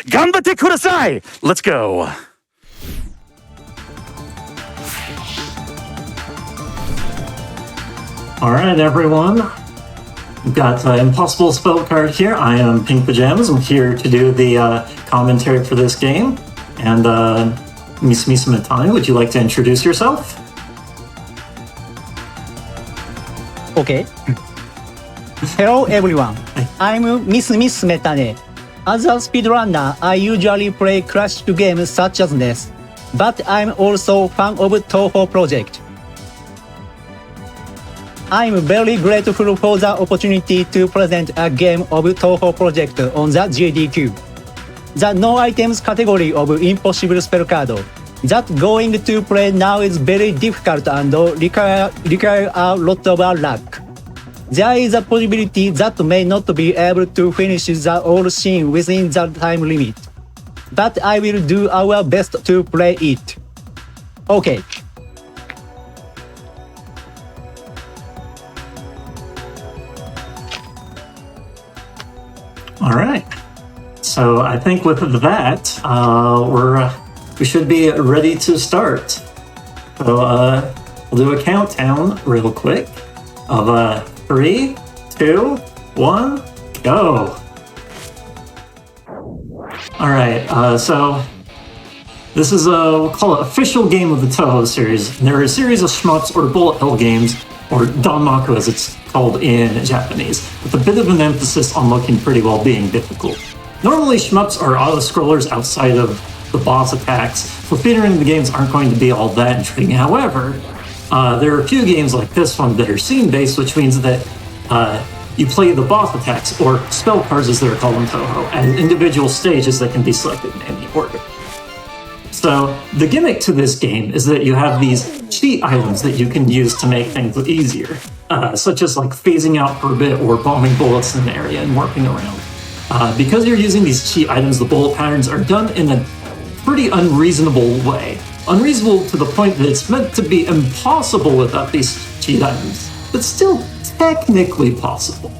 Ganbatte kudasai! Let's go. Alright, everyone. We've got Impossible Spell card here. I am pinkpajamas. I'm here to do the commentary for this game. And Miss Metani, would you like to introduce yourself? Okay. Hello everyone. I'm Miss Metane. As a speedrunner, I usually play classic games such as this, but I'm also fan of Touhou project. I'm very grateful for the opportunity to present a game of Touhou project on the GDQ. The no items category of impossible spell card that going to play now is very difficult and require a lot of luck. There is a possibility that may not be able to finish the whole scene within the time limit, but I will do our best to play it. Okay. All right. So I think with that, we should be ready to start. So we'll do a countdown real quick of 3, 2, 1, go. All right. So this is we'll call it official game of the Touhou series. And there are a series of shmups or bullet hell games, or danmaku as it's called in Japanese, with a bit of an emphasis on looking pretty while being difficult. Normally, shmups are auto-scrollers outside of the boss attacks, so featuring the games aren't going to be all that intriguing. However, there are a few games like this one that are scene-based, which means that you play the boss attacks, or spell cards as they're called in Touhou, at individual stages that can be selected in any order. So the gimmick to this game is that you have these cheat items that you can use to make things easier, such as like phasing out for a bit or bombing bullets in an area and warping around. Because you're using these cheat items, the bullet patterns are done in a pretty unreasonable way. Unreasonable to the point that it's meant to be impossible without these cheat items, but still technically possible.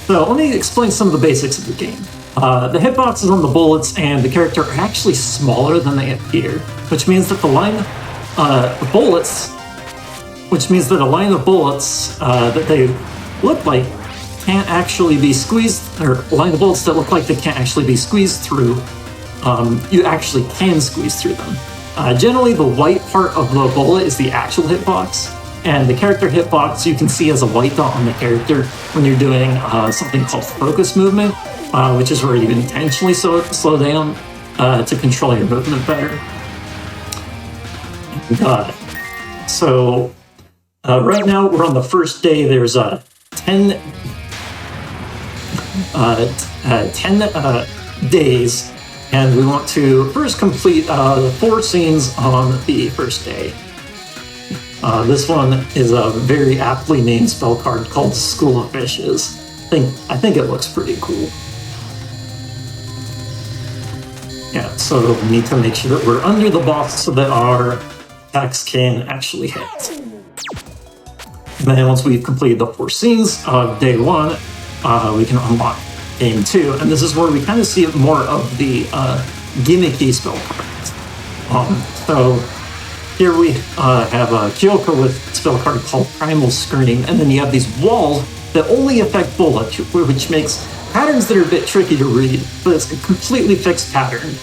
So let me explain some of the basics of the game. The hitboxes on the bullets and the character are actually smaller than they appear, which means that the line of bullets, that they look like can't actually be squeezed, or a line of bullets that look like they can't actually be squeezed through, you actually can squeeze through them. Generally, the white part of the bullet is the actual hitbox, and the character hitbox you can see as a white dot on the character when you're doing something called focus movement, which is where you intentionally slow down to control your movement better. So right now we're on the first day. There's 10 days, and we want to first complete the 4 scenes on the first day. This one is a very aptly named spell card called School of Fishes. I think it looks pretty cool. Yeah, so we need to make sure that we're under the boss so that our attacks can actually hit. And then once we've completed the 4 scenes of day 1, we can unlock game 2, and this is where we kind of see more of the gimmicky spell cards. So here we have Kyoko with a spell card called Primal Screen, and then you have these walls that only affect bullets, which makes patterns that are a bit tricky to read, but it's a completely fixed pattern.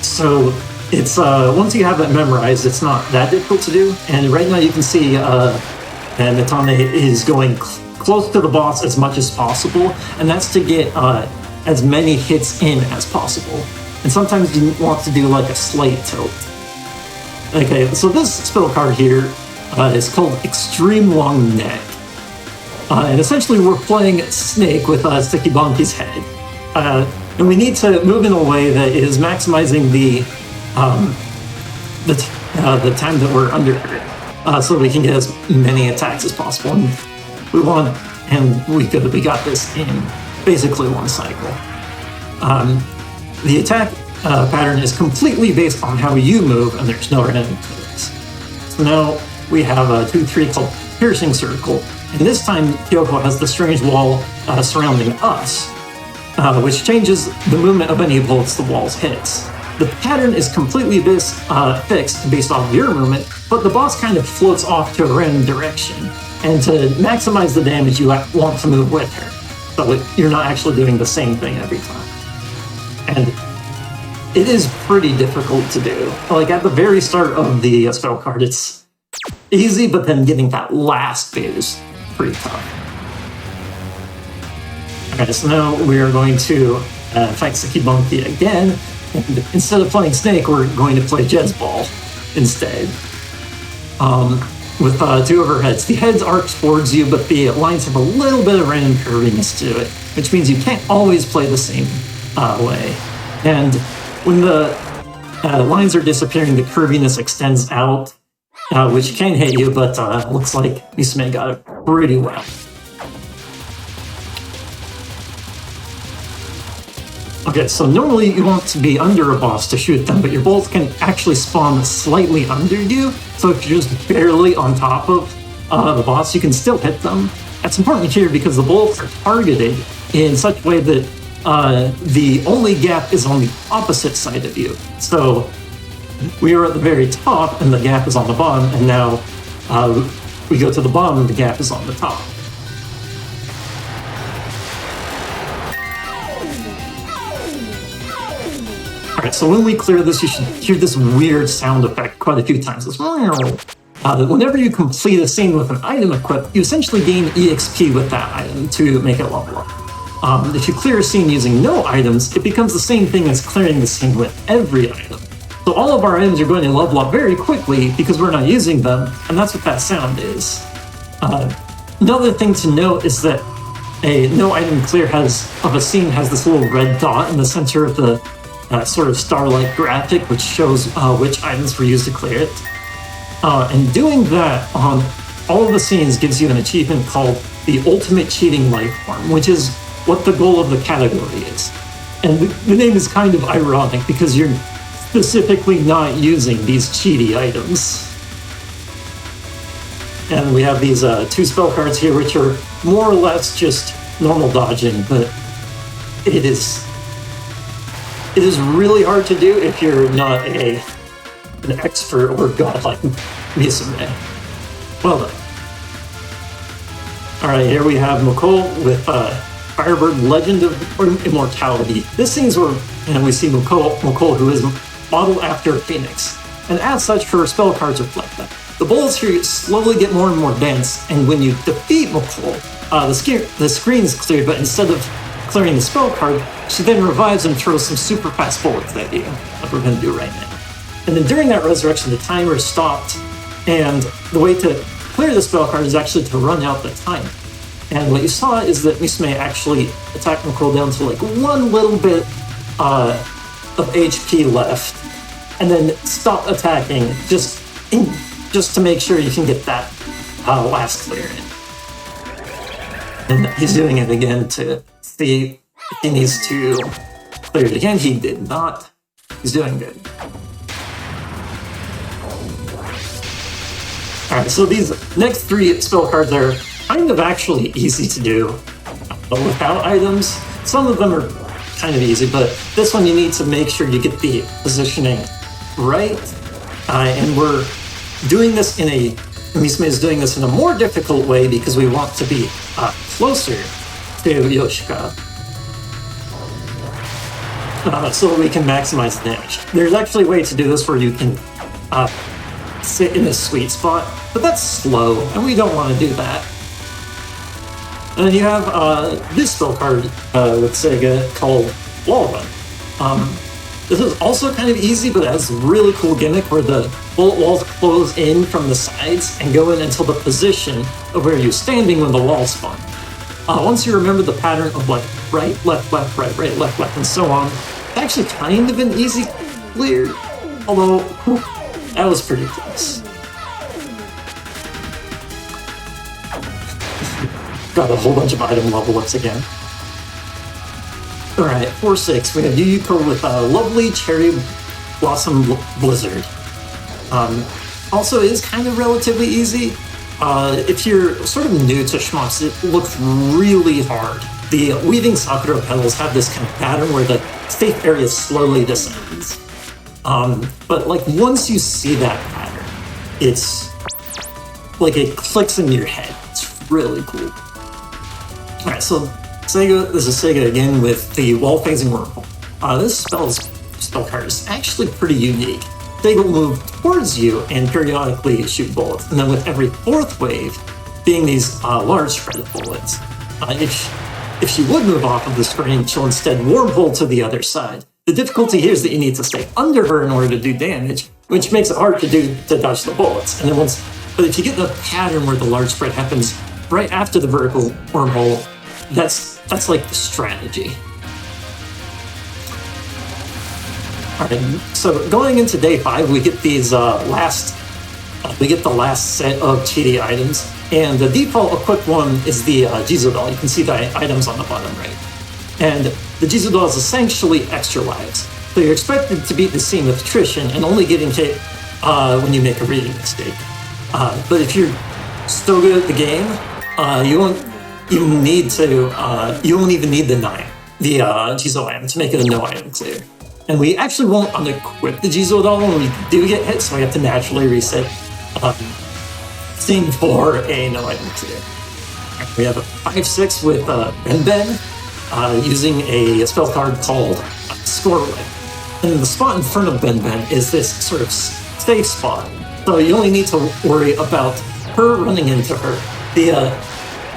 So it's once you have it memorized, it's not that difficult to do. And right now you can see Metane is going close to the boss as much as possible, and that's to get as many hits in as possible. And sometimes you want to do like a slight tilt. Okay, so this spell card here is called Extreme Long Neck. And essentially we're playing Snake with Sticky Bonky's head. And we need to move in a way that is maximizing the time that we're under her, so we can get as many attacks as possible. And we got this in basically 1 cycle. The attack pattern is completely based on how you move, and there's no random mechanics. So now we have a 2-3 called Piercing Circle, And this time, Kyoko has the strange wall surrounding us, which changes the movement of any bullets the walls hits. The pattern is completely fixed based off your movement, but the boss kind of floats off to a random direction. And to maximize the damage, you want to move with her, so you're not actually doing the same thing every time. And it is pretty difficult to do. Like at the very start of the spell card, it's easy, but then getting that last bit is pretty tough. Okay, so now we are going to fight Sekibunki again. And instead of playing Snake, we're going to play Jezball instead. With two of her heads. The heads arc towards you, but the lines have a little bit of random curviness to it, which means you can't always play the same way. And when the lines are disappearing, the curviness extends out, which can hit you, but looks like Misume got it pretty well. Okay, so normally you want to be under a boss to shoot them, but your bolts can actually spawn slightly under you, so if you're just barely on top of the boss, you can still hit them. That's important here because the bolts are targeted in such a way that the only gap is on the opposite side of you. So we are at the very top and the gap is on the bottom, and now we go to the bottom and the gap is on the top. Alright, so when we clear this, you should hear this weird sound effect quite a few times. It's whenever you complete a scene with an item equipped, you essentially gain EXP with that item to make it level up. If you clear a scene using no items, it becomes the same thing as clearing the scene with every item. So all of our items are going to level up very quickly because we're not using them, and that's what that sound is. Another thing to note is that a no item clear of a scene has this little red dot in the center of the sort of star-like graphic, which shows which items were used to clear it. And doing that on all of the scenes gives you an achievement called the Ultimate Cheating Life Form, which is what the goal of the category is. And the name is kind of ironic because you're specifically not using these cheaty items. And we have these two spell cards here, which are more or less just normal dodging, but it is really hard to do if you're not an expert or god like Misume. Well done. Alright, here we have Mukul with Firebird Legend of Immortality. This scene's where we see Mukul, who is modeled after a phoenix, and as such, her spell cards reflect that. The bullets here slowly get more and more dense, and when you defeat Mukul, the screen is cleared, but instead of clearing the spell card, she then revives and throws some super fast bullets at you, like we're going to do right now. And then during that resurrection, the timer stopped, and the way to clear the spell card is actually to run out the timer. And what you saw is that Misume actually attacked Mukul down to like one little bit of HP left, and then stop attacking just to make sure you can get that last clear in. And he's doing it again to see if he needs to clear it again. He did not. He's doing good. Alright, so these next three spell cards are kind of actually easy to do without items. Some of them are kind of easy, but this one you need to make sure you get the positioning right. And we're doing this Misume is doing this in a more difficult way because we want to be closer to Yoshika. So that we can maximize the damage. There's actually a way to do this where you can sit in a sweet spot, but that's slow, and we don't want to do that. And then you have this spell card with Sega called Wall Run. This is also kind of easy, but it has a really cool gimmick where the bullet walls close in from the sides and go in until the position of where you're standing when the walls spawn. Once you remember the pattern of like right, left, right, left, and so on, it's actually kind of an easy clear, although that was pretty close. Got a whole bunch of item level ups again. Alright, 4-6, we have Yuyuko with a lovely Cherry Blossom Blizzard. Also is kind of relatively easy, if you're sort of new to shmups, it looks really hard. The weaving Sakura petals have this kind of pattern where the safe area slowly descends. But like once you see that pattern, it's like it clicks in your head. It's really cool. All right, so Sega, this is Sega again with the wall phasing wormhole. This spell card is actually pretty unique. Sega will move towards you and periodically shoot bullets, and then with every fourth wave being these large spread of bullets. If she would move off of the screen, she'll instead wormhole to the other side. The difficulty here is that you need to stay under her in order to do damage, which makes it hard to dodge the bullets. And then but if you get the pattern where the large spread happens right after the vertical wormhole, that's like the strategy. All right, so going into day 5, we get these we get the last set of cheaty items, and the default equipped one is the Jizo doll. You can see the items on the bottom right. And the Jizo doll is essentially extra lives. So you're expected to beat the scene with attrition and only getting hit when you make a reading mistake. But if you're still good at the game, you won't even need the Jizo item to make it a no item clear. And we actually won't unequip the Jizo doll when we do get hit, so we have to naturally reset scene for a no item clear. We have a 5-6 with Ben, using a spell card called Score Light. And the spot in front of Ben is this sort of safe spot. So you only need to worry about her running into her.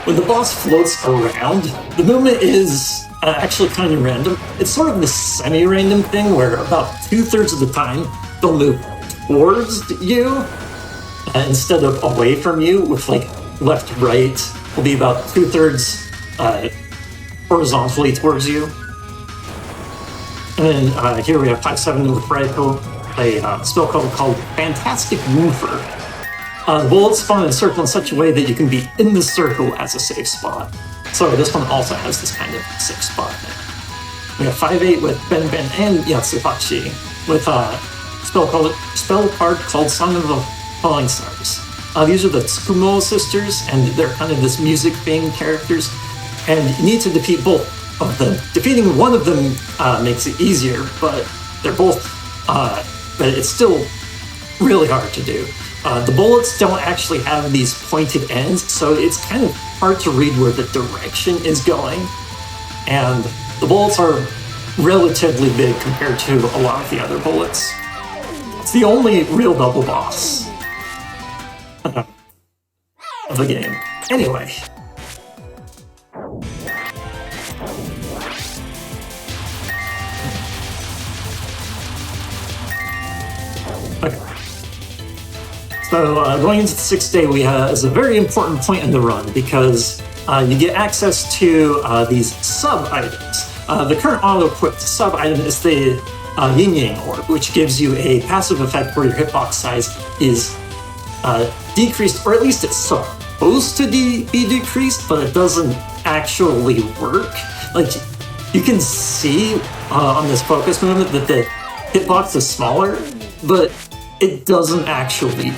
When the boss floats around, the movement is actually kind of random. It's sort of this semi-random thing where about 2/3 of the time they'll move towards you instead of away from you, with like left, right will be about 2/3 horizontally towards you. And then here we have 5-7 with Radical, a spell called Fantastic Woofer. The bullets spawn in a circle in such a way that you can be in the circle as a safe spot. So this one also has this kind of safe spot. We have 5-8 with Ben and Yatsuhachi with a spell card called Song of the Falling Stars. These are the Tsukumo sisters, and they're kind of this music-themed characters. And you need to defeat both of them. Defeating one of them makes it easier, but they're both, but it's still really hard to do. The bullets don't actually have these pointed ends, so it's kind of hard to read where the direction is going. And the bullets are relatively big compared to a lot of the other bullets. It's the only real double boss of the game. Anyway. Okay. So going into the 6th day, is a very important point in the run because you get access to these sub-items. The current auto-equipped sub-item is the Yin Yang Orb, which gives you a passive effect where your hitbox size is decreased, or at least it's supposed to be decreased, but it doesn't actually work. Like, you can see on this focus movement that the hitbox is smaller, but it doesn't actually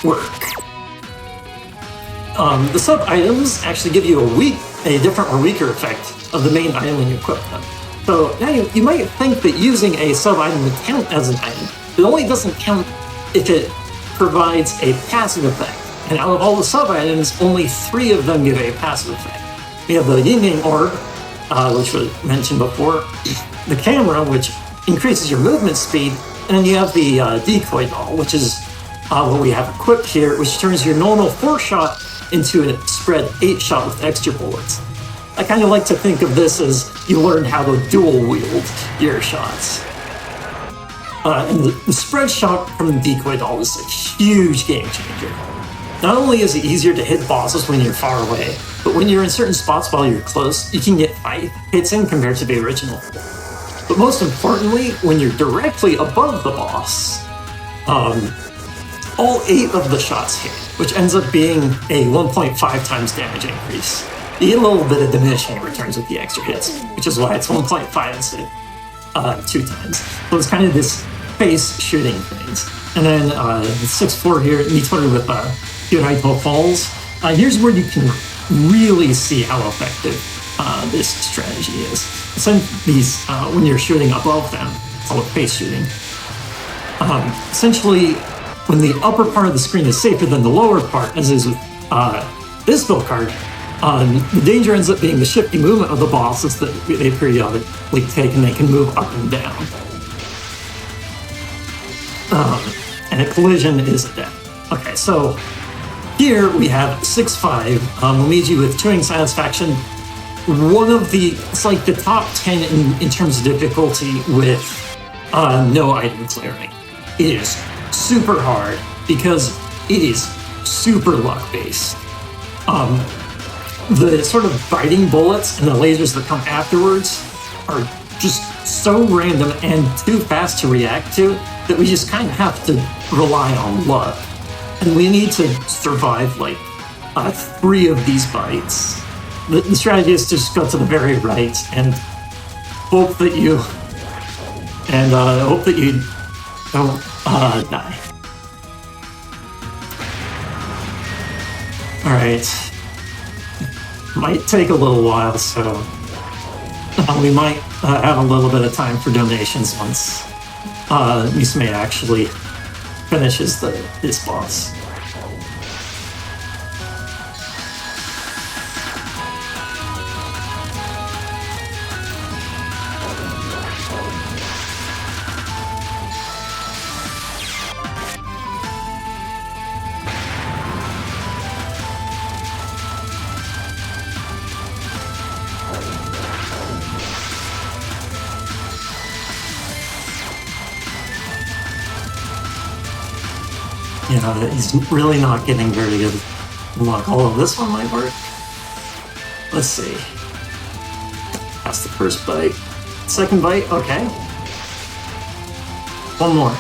work. The sub-items actually give you a different or weaker effect of the main item when you equip them. So now you might think that using a sub-item would count as an item. It only doesn't count if it provides a passive effect. And out of all the sub-items, only 3 of them give a passive effect. We have the Yin Yang Orb, which was mentioned before, the camera, which increases your movement speed, and then you have the decoy doll, which is what we have equipped here, which turns your normal 4-shot into a spread 8-shot with extra bullets. I kind of like to think of this as you learn how to dual wield your shots. And the spread shot from the decoy doll is a huge game changer. Not only is it easier to hit bosses when you're far away, but when you're in certain spots while you're close, you can get 5 hits in compared to the original. But most importantly, when you're directly above the boss, all 8 of the shots hit, which ends up being a 1.5 times damage increase. You get a little bit of diminishing returns with the extra hits, which is why it's 1.5 instead of 2 times. So it's kind of this face shooting things. And then 6-4 here, Nitori with Kyoraito Falls. Here's where you can really see how effective this strategy is. These, when you're shooting above them, it's called face shooting. Essentially, when the upper part of the screen is safer than the lower part, as is with this build card, the danger ends up being the shifty movement of the bosses that they periodically take, and they can move up and down. And a collision is a death. Okay, so here we have 6-5, Momiji with Turing Satisfaction. One of it's like the top 10 in terms of difficulty with no item clearing. It is super hard because it is super luck based. The sort of biting bullets and the lasers that come afterwards are just so random and too fast to react to that we just kind of have to rely on luck. And we need to survive like 3 of these bites. The strategy is to just go to the very right and hope that you don't die. All right. Might take a little while, so we might have a little bit of time for donations once Misume actually finishes this boss. You know, he's really not getting very good luck. Although this one might work. Let's see. That's the first bite. Second bite, okay. One more.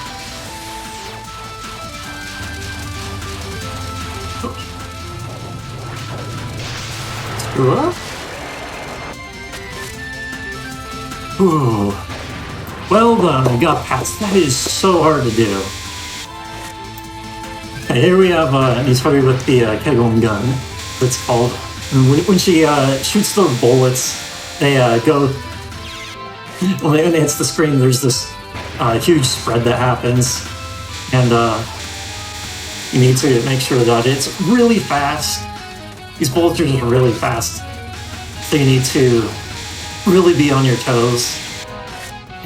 Screw up. Ooh. Well done, we got past. That is so hard to do. Okay, here we have Nitori with the Kegon gun, it's called. And when she shoots those bullets, they go... When they hit the screen, there's this huge spread that happens. And you need to make sure that it's really fast. These bullets are just really fast. So you need to really be on your toes.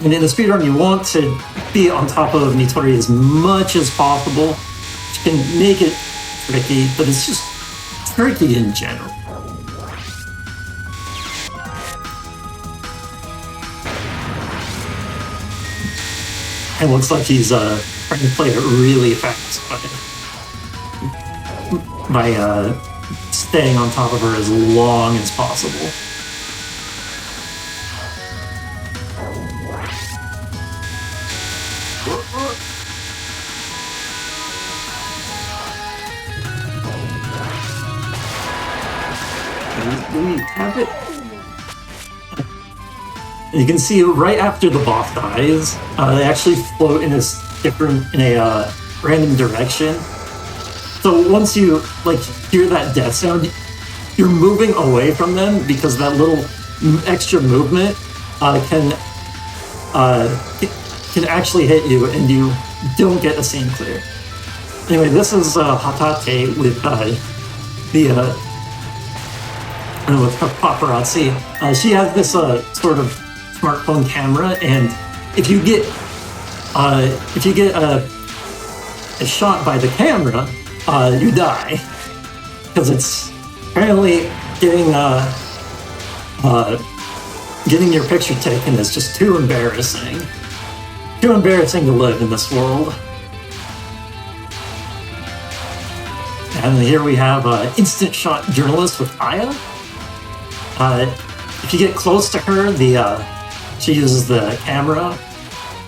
And in the speedrun, you want to be on top of Nitori as much as possible. Can make it tricky, but it's just tricky in general. It looks like he's trying to play it really fast by staying on top of her as long as possible. Do we have it? You can see right after the boss dies, they actually float in a random direction. So once you hear that death sound, you're moving away from them because that little extra movement can actually hit you, and you don't get the scene clear. Anyway, this is Hatate with with paparazzi. She has this sort of smartphone camera, and if you get a shot by the camera, you die because it's apparently getting your picture taken is just too embarrassing. Too embarrassing to live in this world. And here we have instant shot journalist with Aya. If you get close to her, she uses the camera.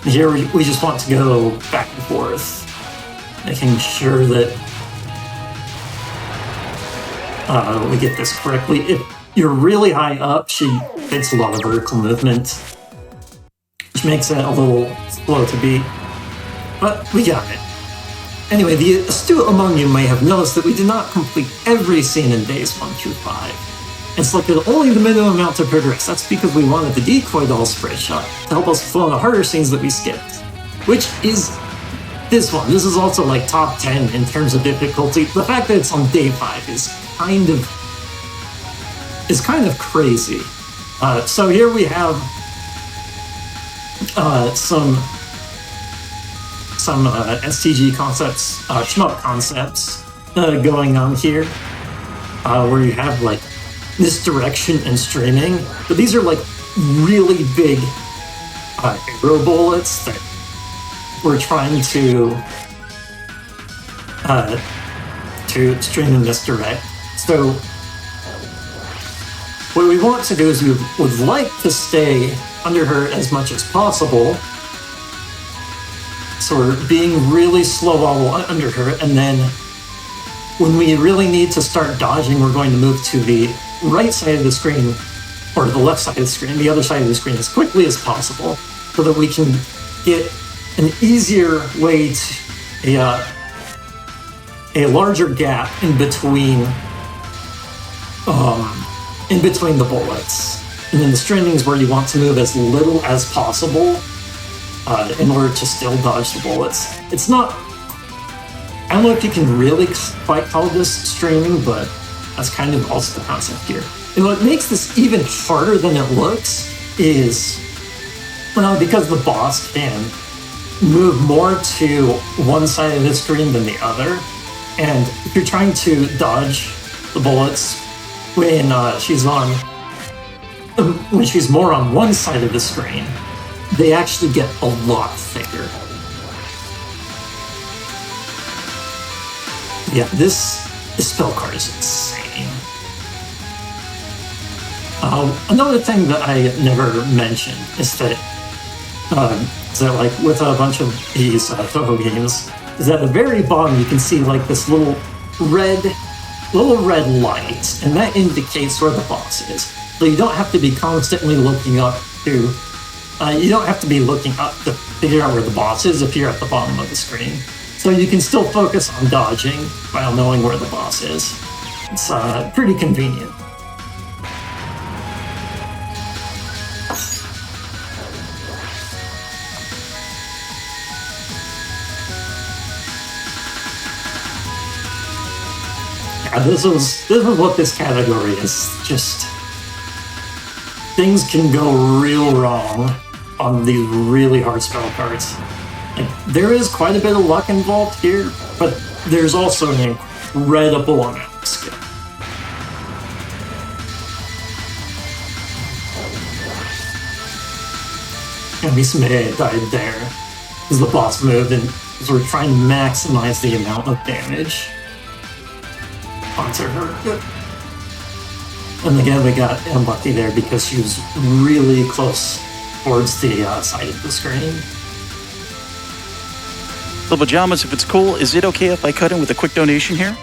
Here we just want to go back and forth, making sure that we get this correctly. If you're really high up, she takes a lot of vertical movement, which makes it a little slow to beat, but we got it. Anyway, the astute among you may have noticed that we did not complete every scene in days 1 through 5. And selected only the minimum amount to progress. That's because we wanted the decoy doll spray shot to help us flow in the harder scenes that we skipped. Which is this one. This is also like top 10 in terms of difficulty. The fact that it's on day 5 is kind of crazy. So here we have some STG concepts, shmup concepts going on here, where you have like misdirection and streaming, but these are like really big arrow bullets that we're trying to stream and misdirect. So what we want to do is we would like to stay under her as much as possible. So we're being really slow while under her, and then when we really need to start dodging, we're going to move to the right side of the screen, or the left side of the screen, the other side of the screen as quickly as possible, so that we can get an easier way to a larger gap in between the bullets. And then the streaming is where you want to move as little as possible in order to still dodge the bullets. It's not, I don't know if you can really quite call this streaming, but that's kind of also the concept here. And what makes this even harder than it looks is, well, because the boss can move more to one side of the screen than the other, and if you're trying to dodge the bullets when she's more on one side of the screen, they actually get a lot thicker. Yeah, this spell card is insane. Another thing that I never mentioned is that like with a bunch of these Touhou games, is at the very bottom you can see like this little red light, and that indicates where the boss is. So you don't have to be constantly looking up to. You don't have to be looking up to figure out where the boss is if you're at the bottom of the screen. So you can still focus on dodging while knowing where the boss is. It's pretty convenient. Yeah, this is what this category is. Just things can go real wrong on these really hard spell cards. Like, there is quite a bit of luck involved here, but there's also an incredible amount of skill. And Misume died there because the boss moved, and so we're trying to maximize the amount of damage onto her. And again, we got unlucky there because she was really close towards the side of the screen. The pajamas, if it's cool, is it okay if I cut in with a quick donation here?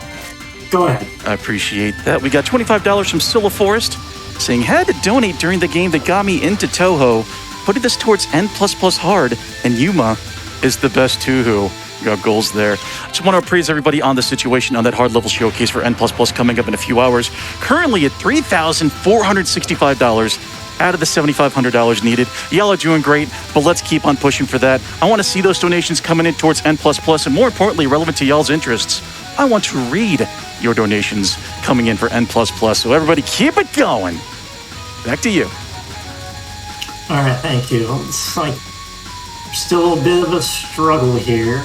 Go ahead. I appreciate that. We got $25 from Scylla Forest saying, had to donate during the game that got me into Touhou, putting this towards N++ hard, and Yuma is the best Touhou. We got goals there. I just want to appraise everybody on the situation on that hard level showcase for N++ coming up in a few hours. Currently at $3,465 out of the $7,500 needed. Y'all are doing great, but let's keep on pushing for that. I want to see those donations coming in towards N++, and more importantly, relevant to y'all's interests. I want to read your donations coming in for N++, so everybody keep it going. Back to you. All right, thank you. It's like still a bit of a struggle here.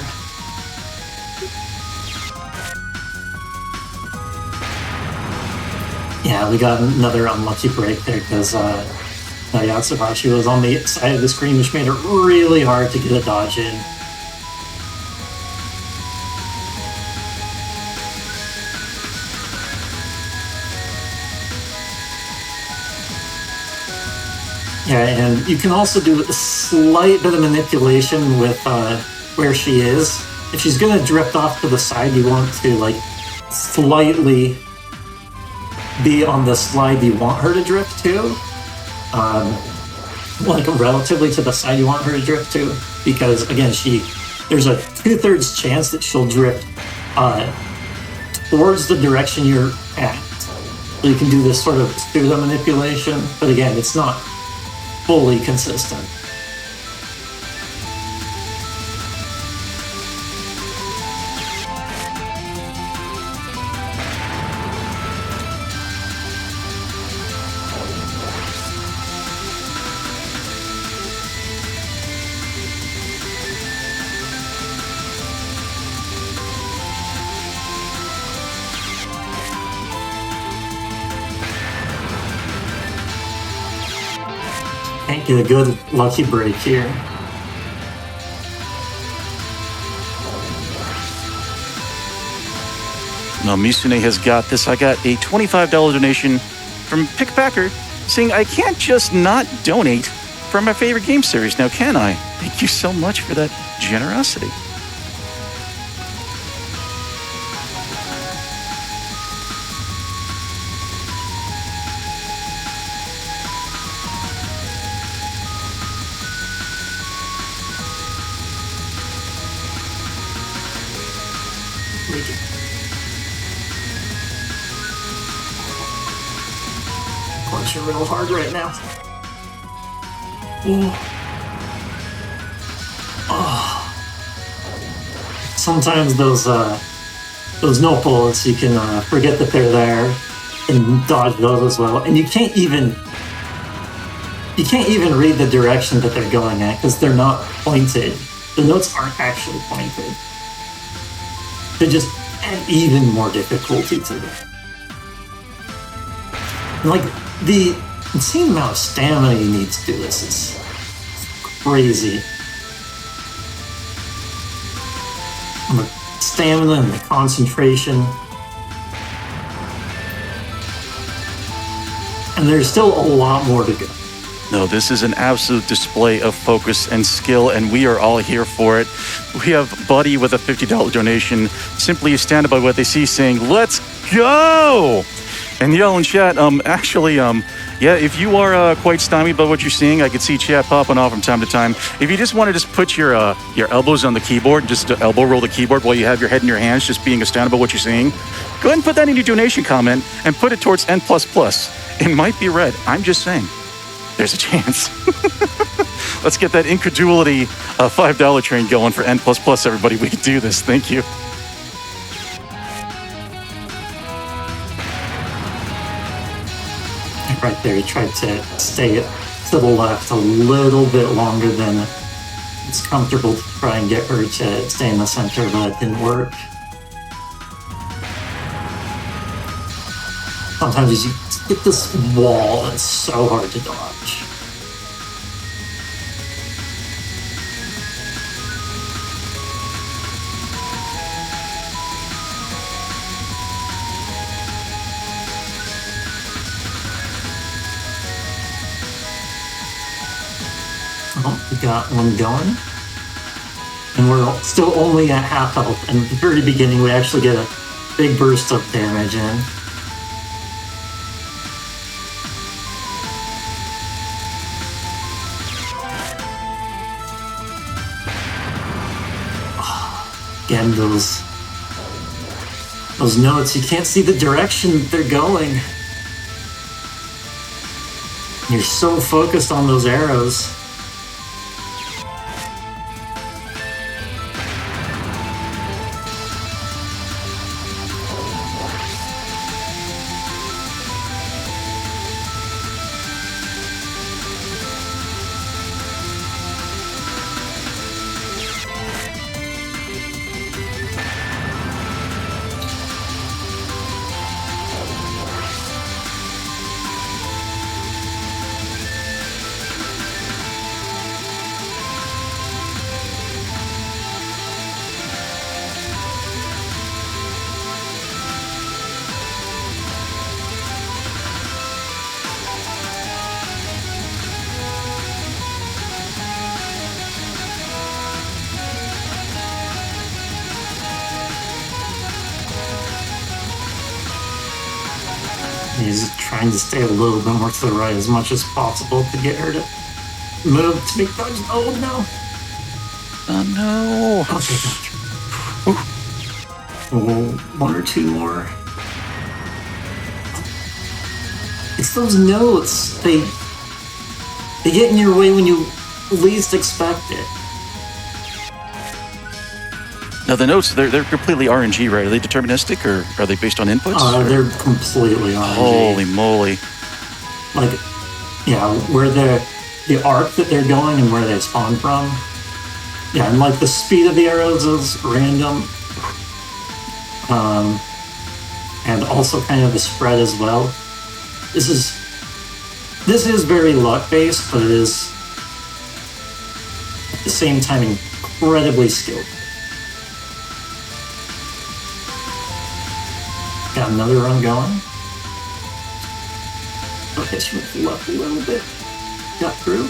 Yeah, we got another unlucky break there because Yatsubashi was on the side of the screen, which made it really hard to get a dodge in. Yeah, and you can also do a slight bit of manipulation with where she is. If she's gonna drift off to the side, you want to like slightly be on the slide you want her to drift to. Like relatively to the side you want her to drift to, because again, she there's a 2/3 chance that she'll drift towards the direction you're at. So you can do this sort of pseudo manipulation, but again, it's not fully consistent. Can't get a good lucky break here. Now Misune has got this. I got a $25 donation from Pickpacker saying I can't just not donate for my favorite game series. Now, can I? Thank you so much for that generosity. Punching real hard right now. Ooh. Oh. Sometimes those no bullets, you can forget that they're there and dodge those as well, and you can't even read the direction that they're going at because they're not pointed. The notes aren't actually pointed. They just add even more difficulty to them. Like, the insane amount of stamina you need to do this is crazy. And the stamina and the concentration. And there's still a lot more to go. No, this is an absolute display of focus and skill, and we are all here for it. We have Buddy with a $50 donation, simply standing by what they see saying, "Let's go!" And yell in chat, yeah, if you are quite stymied by what you're seeing, I can see chat popping off from time to time. If you just want to just put your elbows on the keyboard, just elbow roll the keyboard while you have your head in your hands, just being astounded by what you're seeing, go ahead and put that in your donation comment and put it towards N++. It might be red. I'm just saying. There's a chance. Let's get that incredulity $5 train going for N++, everybody. We can do this. Thank you. Right there, he tried to stay to the left a little bit longer than it's comfortable to try and get her to stay in the center, but it didn't work. Sometimes you hit this wall that's so hard to dodge. Oh, we got one going. And we're still only at half health. And at the very beginning, we actually get a big burst of damage in. Again, those notes, you can't see the direction they're going. You're so focused on those arrows. He's trying to stay a little bit more to the right as much as possible to get her to move to make dodge. Oh no! Oh no. Okay, one or two more. It's those notes. They get in your way when you least expect it. Now the notes, they're completely RNG, right? Are they deterministic or are they based on inputs? They're completely RNG. Holy moly. Like, yeah, where the arc that they're going and where they spawn from. Yeah, and like the speed of the arrows is random. And also kind of the spread as well. This is very luck based, but it is at the same time incredibly skilled. Got another run going. Okay, she went left a little bit. Got through.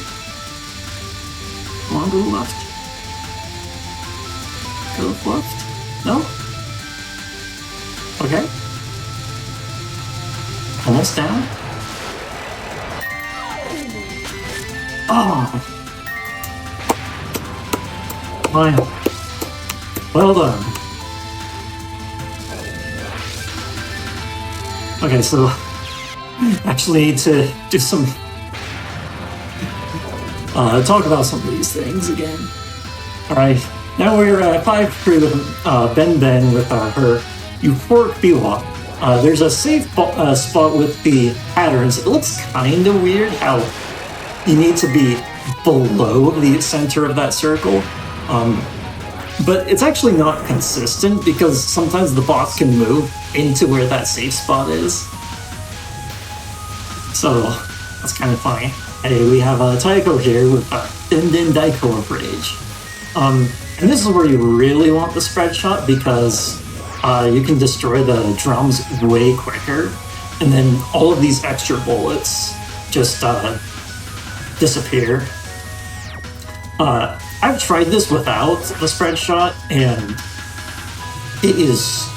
Come on, go left. Go left. No? Okay. Almost down. Oh! Fine. Well done. Okay, so actually need to do some talk about some of these things again. Alright, now we're at 5 through Ben with her euphoric Biwa. There's a safe spot with the patterns. It looks kind of weird how you need to be below the center of that circle. But it's actually not consistent because sometimes the boss can move into where that safe spot is. So that's kind of funny. Hey, we have Taiko here with Den Den Daiko of Rage. And this is where you really want the spread shot because you can destroy the drums way quicker, and then all of these extra bullets just disappear. I've tried this without the spread shot, and it is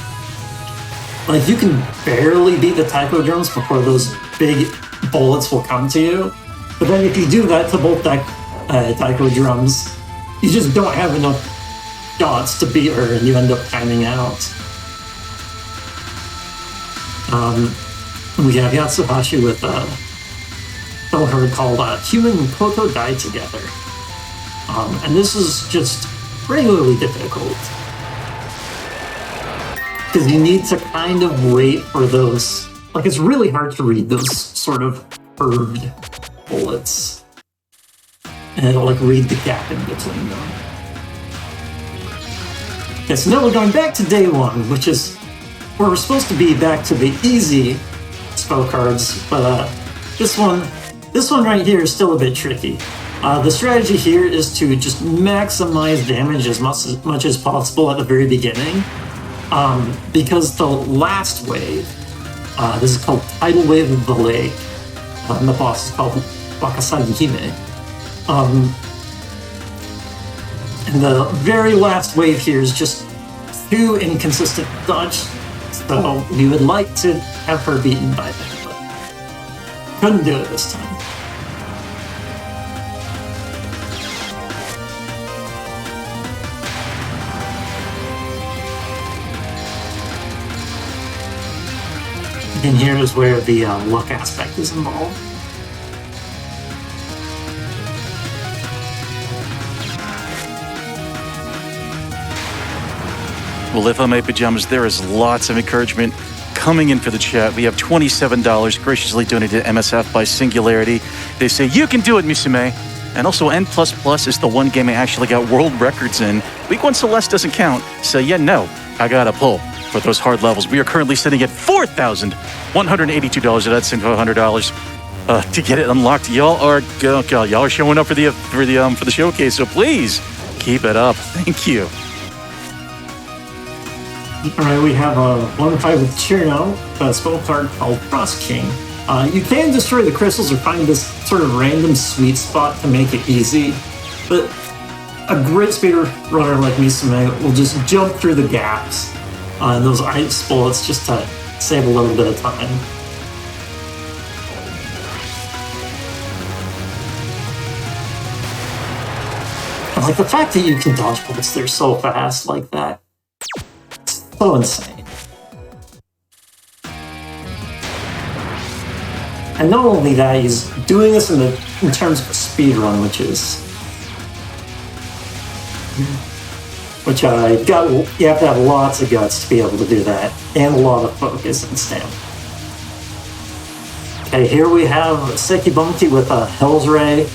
like you can barely beat the taiko drums before those big bullets will come to you. But then if you do that to both taiko drums, you just don't have enough shots to beat her, and you end up timing out. We have Yatsuhashi with a her called Human Koto Die Together. And this is just regularly difficult. Because you need to kind of wait for those, like it's really hard to read those sort of curved bullets. And it'll like read the gap in between them. Okay, so now we're going back to day one, which is where we're supposed to be back to the easy spell cards, but this one right here is still a bit tricky. The strategy here is to just maximize damage as much as possible at the very beginning, because the last wave, this is called Tidal Wave of the Lake, and the boss is called Wakasagi Hime. And the very last wave here is just too inconsistent dodge, so we would like to have her beaten by then, but couldn't do it this time. And here is where the luck aspect is involved. Well, if I'm pajamas, there is lots of encouragement coming in for the chat. We have $27 graciously donated to MSF by Singularity. They say, you can do it, Misume. And also N++ is the one game I actually got world records in. Week 1 Celeste doesn't count, so yeah, no, I gotta pull for those hard levels. We are currently sitting at $4,182, that's $500 to get it unlocked. Y'all are showing up for the showcase, so please keep it up. Thank you. Alright, we have a 1-5 with Chirno, a spell card called Frost King. You can destroy the crystals or find this sort of random sweet spot to make it easy, but a great speedrunner like Misume will just jump through the gaps in those ice bullets just to save a little bit of time. Like, the fact that you can dodge bullets, they're so fast like that. It's so insane. And not only that, he's doing this in terms of a speed run, which you have to have lots of guts to be able to do that, and a lot of focus and stamina. Okay, here we have Sekibunki with a Hell's Ray,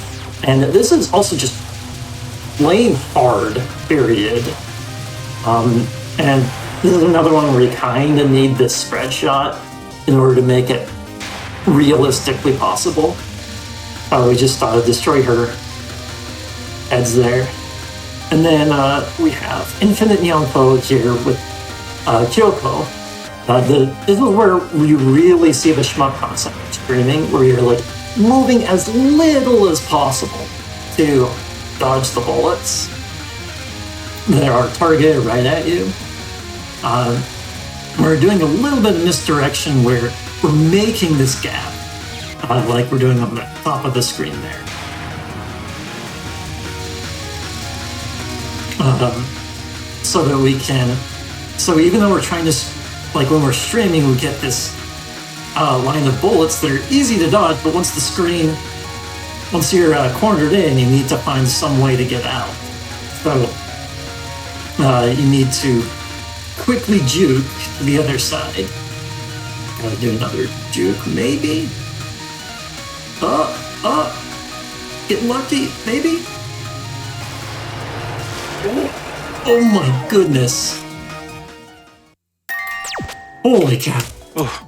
and this is also just playing hard, period. And this is another one where you kind of need this spread shot in order to make it realistically possible. We just destroy her heads there. And then we have Infinite Nyonko here with Kyoko. This is where you really see the shmup concept of screaming, where you're like moving as little as possible to dodge the bullets that are targeted right at you. We're doing a little bit of misdirection where we're making this gap, like we're doing on the top of the screen there. So that we can, so even though we're trying to, like when we're streaming, we get this line of bullets that are easy to dodge, but once you're cornered in, you need to find some way to get out. So you need to quickly juke to the other side. Gotta do another juke, maybe? Get lucky, maybe? Oh my goodness. Holy cow. Oh.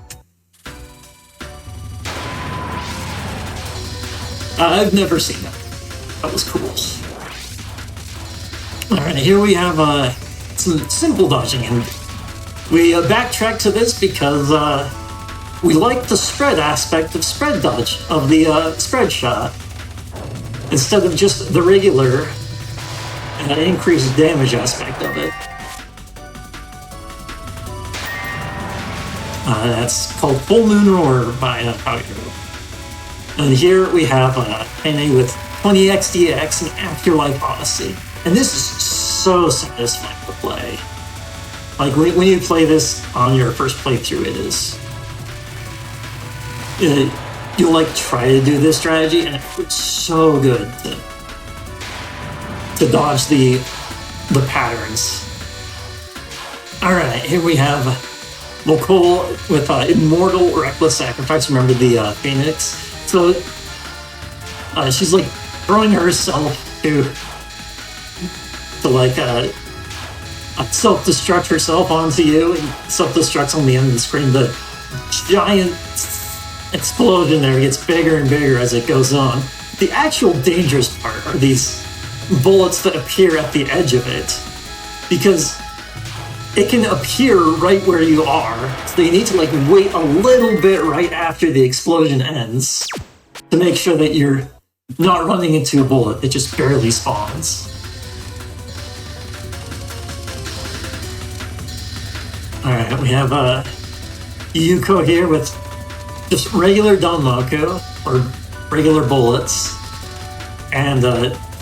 I've never seen that. That was cool. Alright, here we have some simple dodging, and we backtrack to this because we like the spread aspect of spread dodge, of the spread shot, instead of just the regular increased damage aspect of it. That's called Full Moon Roar by Touhou. And here we have Penny with 20xDX and Afterlife Odyssey. And this is so satisfying to play. Like, when you play this on your first playthrough, it is... you'll, like, try to do this strategy, and it's so good to dodge the patterns. Alright, here we have Mokol with Immortal Reckless Sacrifice. Remember the Phoenix? So she's like throwing herself to like self-destruct herself onto you, and self-destructs on the end of the screen. The giant explosion there gets bigger and bigger as it goes on. The actual dangerous part are these bullets that appear at the edge of it, because it can appear right where you are, so you need to like wait a little bit right after the explosion ends to make sure that you're not running into a bullet that just barely spawns. Alright, we have Yuko here with just regular Danmaku, or regular bullets, and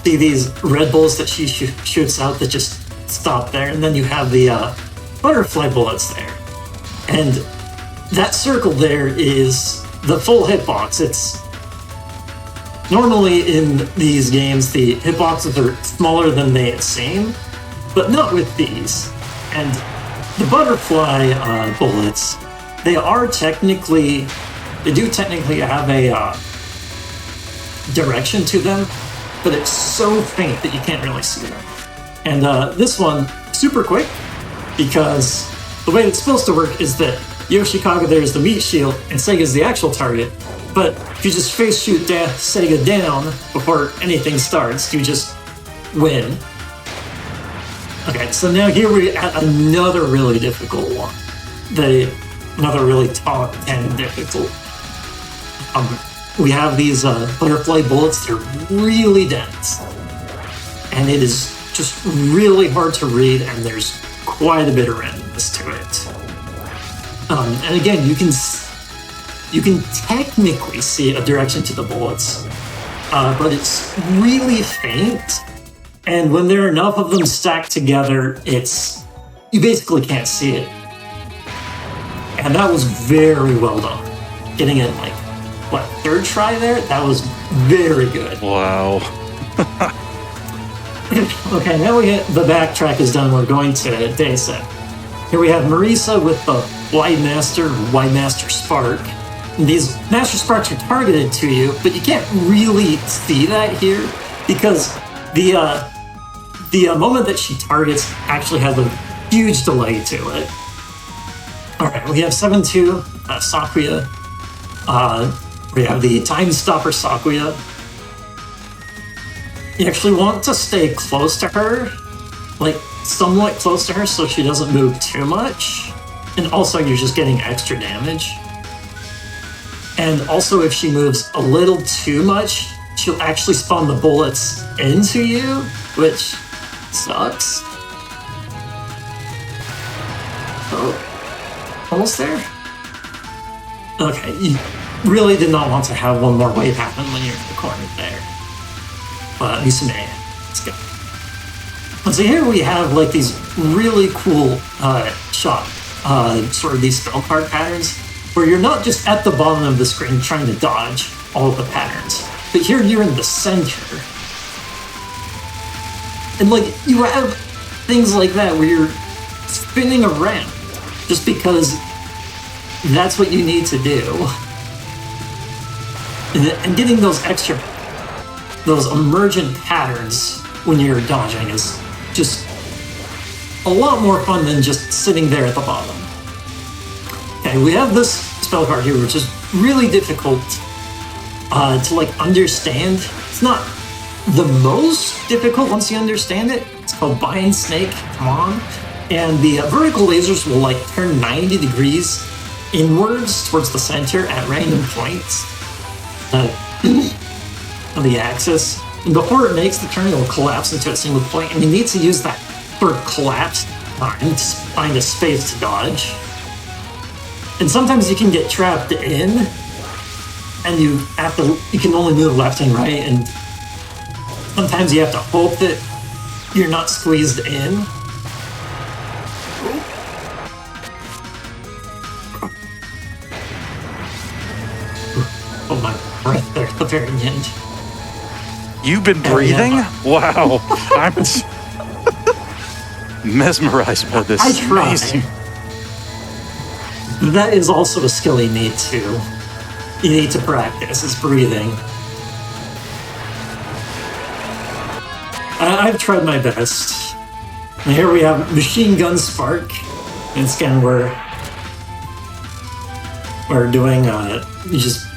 see these red bullets that she shoots out that just stop there, and then you have the butterfly bullets there. And that circle there is the full hitbox. It's normally in these games, the hitboxes are smaller than they seem, but not with these. And the butterfly bullets, they do technically have a direction to them, but it's so faint that you can't really see them. And this one, super quick, because the way it's supposed to work is that Yoshikaga there is the meat shield and Sega's the actual target, but if you just face shoot Sega down before anything starts, you just win. Okay, so now here we're at another really difficult one. Another really top 10 difficult. We have these butterfly bullets, they're really dense. And it is just really hard to read, and there's quite a bit of randomness to it. And again, you can technically see a direction to the bullets, but it's really faint, And when there are enough of them stacked together, you basically can't see it. And that was very well done. Getting it like, third try there? That was very good. Wow. Okay, now the backtrack is done. We're going to day set. Here we have Marisa with the Wide Master Spark. And these Master Sparks are targeted to you, but you can't really see that here because the moment that she targets actually has a huge delay to it. Alright, we have 7-2 Sakuya. We have the Time Stopper Sakuya. You actually want to stay close to her, like somewhat close to her so she doesn't move too much. And also you're just getting extra damage. And also if she moves a little too much, she'll actually spawn the bullets into you, which sucks. Oh, almost there? Okay, you really did not want to have one more wave happen when you're in the corner there. But at least may. Let's go. And so here we have like these really cool sort of these spell card patterns where you're not just at the bottom of the screen trying to dodge all of the patterns, but here you're in the center. And like you have things like that where you're spinning around just because that's what you need to do. And getting those emergent patterns when you're dodging is just a lot more fun than just sitting there at the bottom. Okay, we have this spell card here, which is really difficult to like understand. It's not the most difficult once you understand it. It's called Bind Snake, come on. And the vertical lasers will like turn 90 degrees inwards towards the center at random points on the axis. And before it makes the turn, it will collapse into a single point, and you need to use that sort of collapse time to find a space to dodge. And sometimes you can get trapped in, and you can only move left and right, and sometimes you have to hope that you're not squeezed in. Oh my, right there at the very end. You've been breathing? Wow. I'm mesmerized by this. I try. Amazing. That is also a skill you need to practice, is breathing. I've tried my best. And here we have Machine Gun Spark. And again, we're doing, you just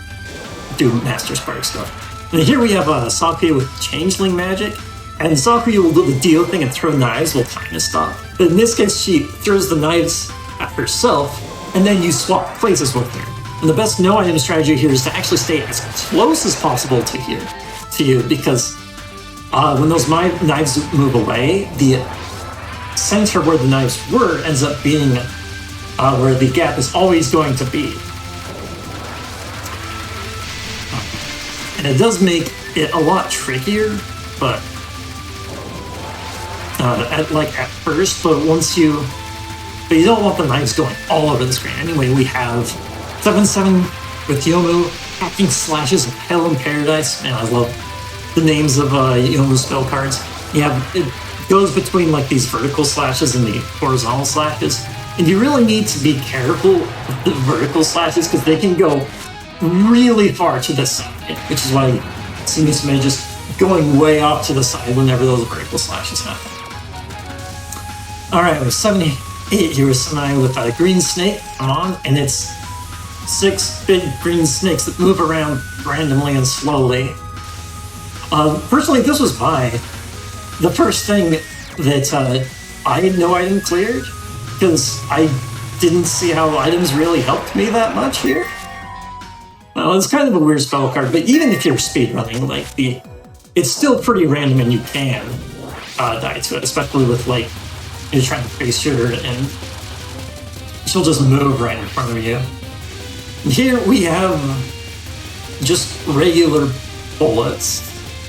do Master Spark stuff. And here we have Sakuya with Changeling Magic. And Sakuya will do the deal thing and throw knives while time is stopped. But in this case, she throws the knives at herself, and then you swap places with her. And the best no-item strategy here is to actually stay as close as possible to you, because when those knives move away, the center where the knives were ends up being where the gap is always going to be. And it does make it a lot trickier, but at first, but you don't want the knives going all over the screen. Anyway, we have 7-7 with Yomu, Hacking Slashes, and Hell in Paradise. Man, I love the names of Yomu spell cards. It goes between like these vertical slashes and the horizontal slashes. And you really need to be careful with the vertical slashes because they can go really far to the side, which is why you see me just going way off to the side whenever those vertical slashes happen. Alright, we have 78 here with Sanai with a green snake, come on, and it's 6 big green snakes that move around randomly and slowly. Personally, this was the first thing that I know item cleared, because I didn't see how items really helped me that much here. Well, it's kind of a weird spell card, but even if you're speedrunning, it's still pretty random and you can die to it, especially with you're trying to face her and she'll just move right in front of you. Here we have just regular bullets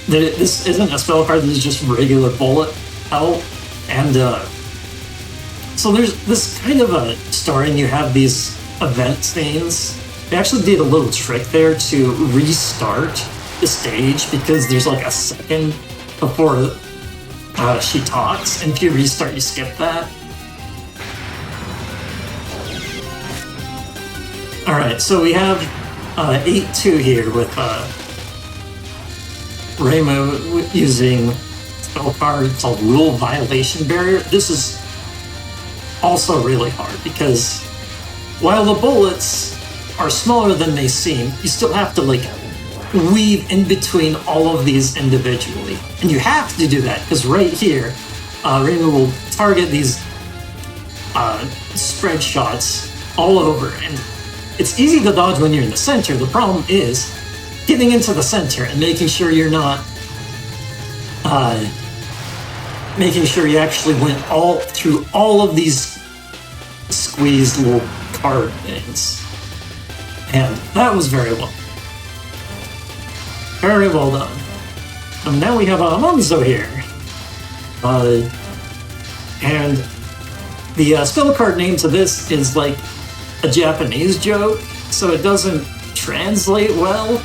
this isn't a spell card, this is just regular bullet hell. And so there's this kind of a story, and you have these event scenes. They actually did a little trick there to restart the stage because there's like a second before she talks, and if you restart, you skip that. Alright, so we have 8-2 here with Raymo using a spell card called Rule Violation Barrier. This is also really hard because while the bullets are smaller than they seem, you still have to like weave in between all of these individually. And you have to do that because right here, Raymo will target these spread shots all over, and it's easy to dodge when you're in the center. The problem is getting into the center and making sure you're not, making sure you actually went all through all of these squeezed little card things. And that was very well. Very well done. And now we have Monzo here. And the spell card name to this is like a Japanese joke, so it doesn't translate well.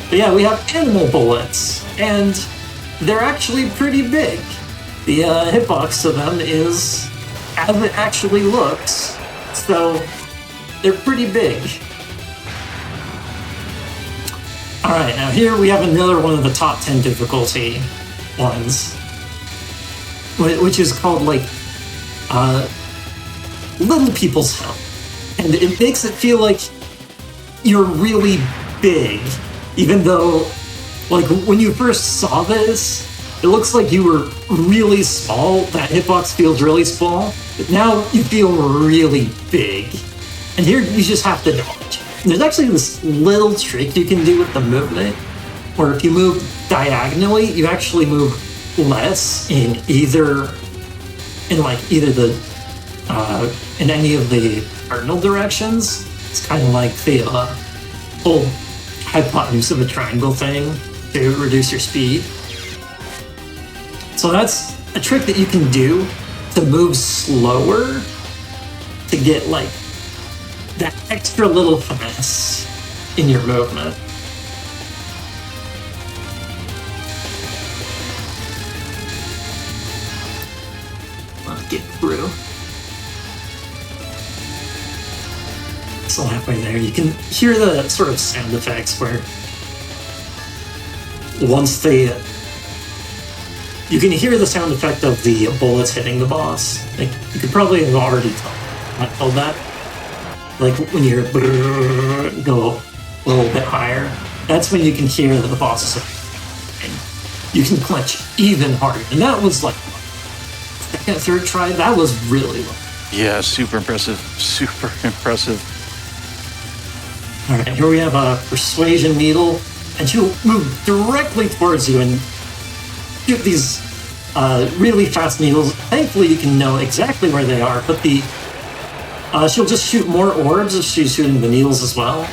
But yeah, we have animal bullets, and they're actually pretty big. The hitbox to them is as it actually looks, so they're pretty big. Alright, now here we have another one of the top 10 difficulty ones, which is called like Little People's Hell. And it makes it feel like you're really big, even though, like, when you first saw this, it looks like you were really small. That hitbox feels really small, but now you feel really big. And here you just have to dodge. And there's actually this little trick you can do with the movement, where if you move diagonally, you actually move less in either in any of the cardinal directions. It's kind of like the whole hypotenuse of a triangle thing to reduce your speed. So that's a trick that you can do to move slower to get like that extra little finesse in your movement. Let's get through. Still halfway there. You can hear the sort of sound effects where once they... You can hear the sound effect of the bullets hitting the boss. Like, you could probably have already told that. Like when you go a little bit higher, that's when you can hear the boss and you can clench even harder. And that was like second, third try. That was really low. Yeah, super impressive. Super impressive. All right, here we have a Persuasion Needle, and she'll move directly towards you and shoot these really fast needles. Thankfully, you can know exactly where they are, but she'll just shoot more orbs if she's shooting the needles as well.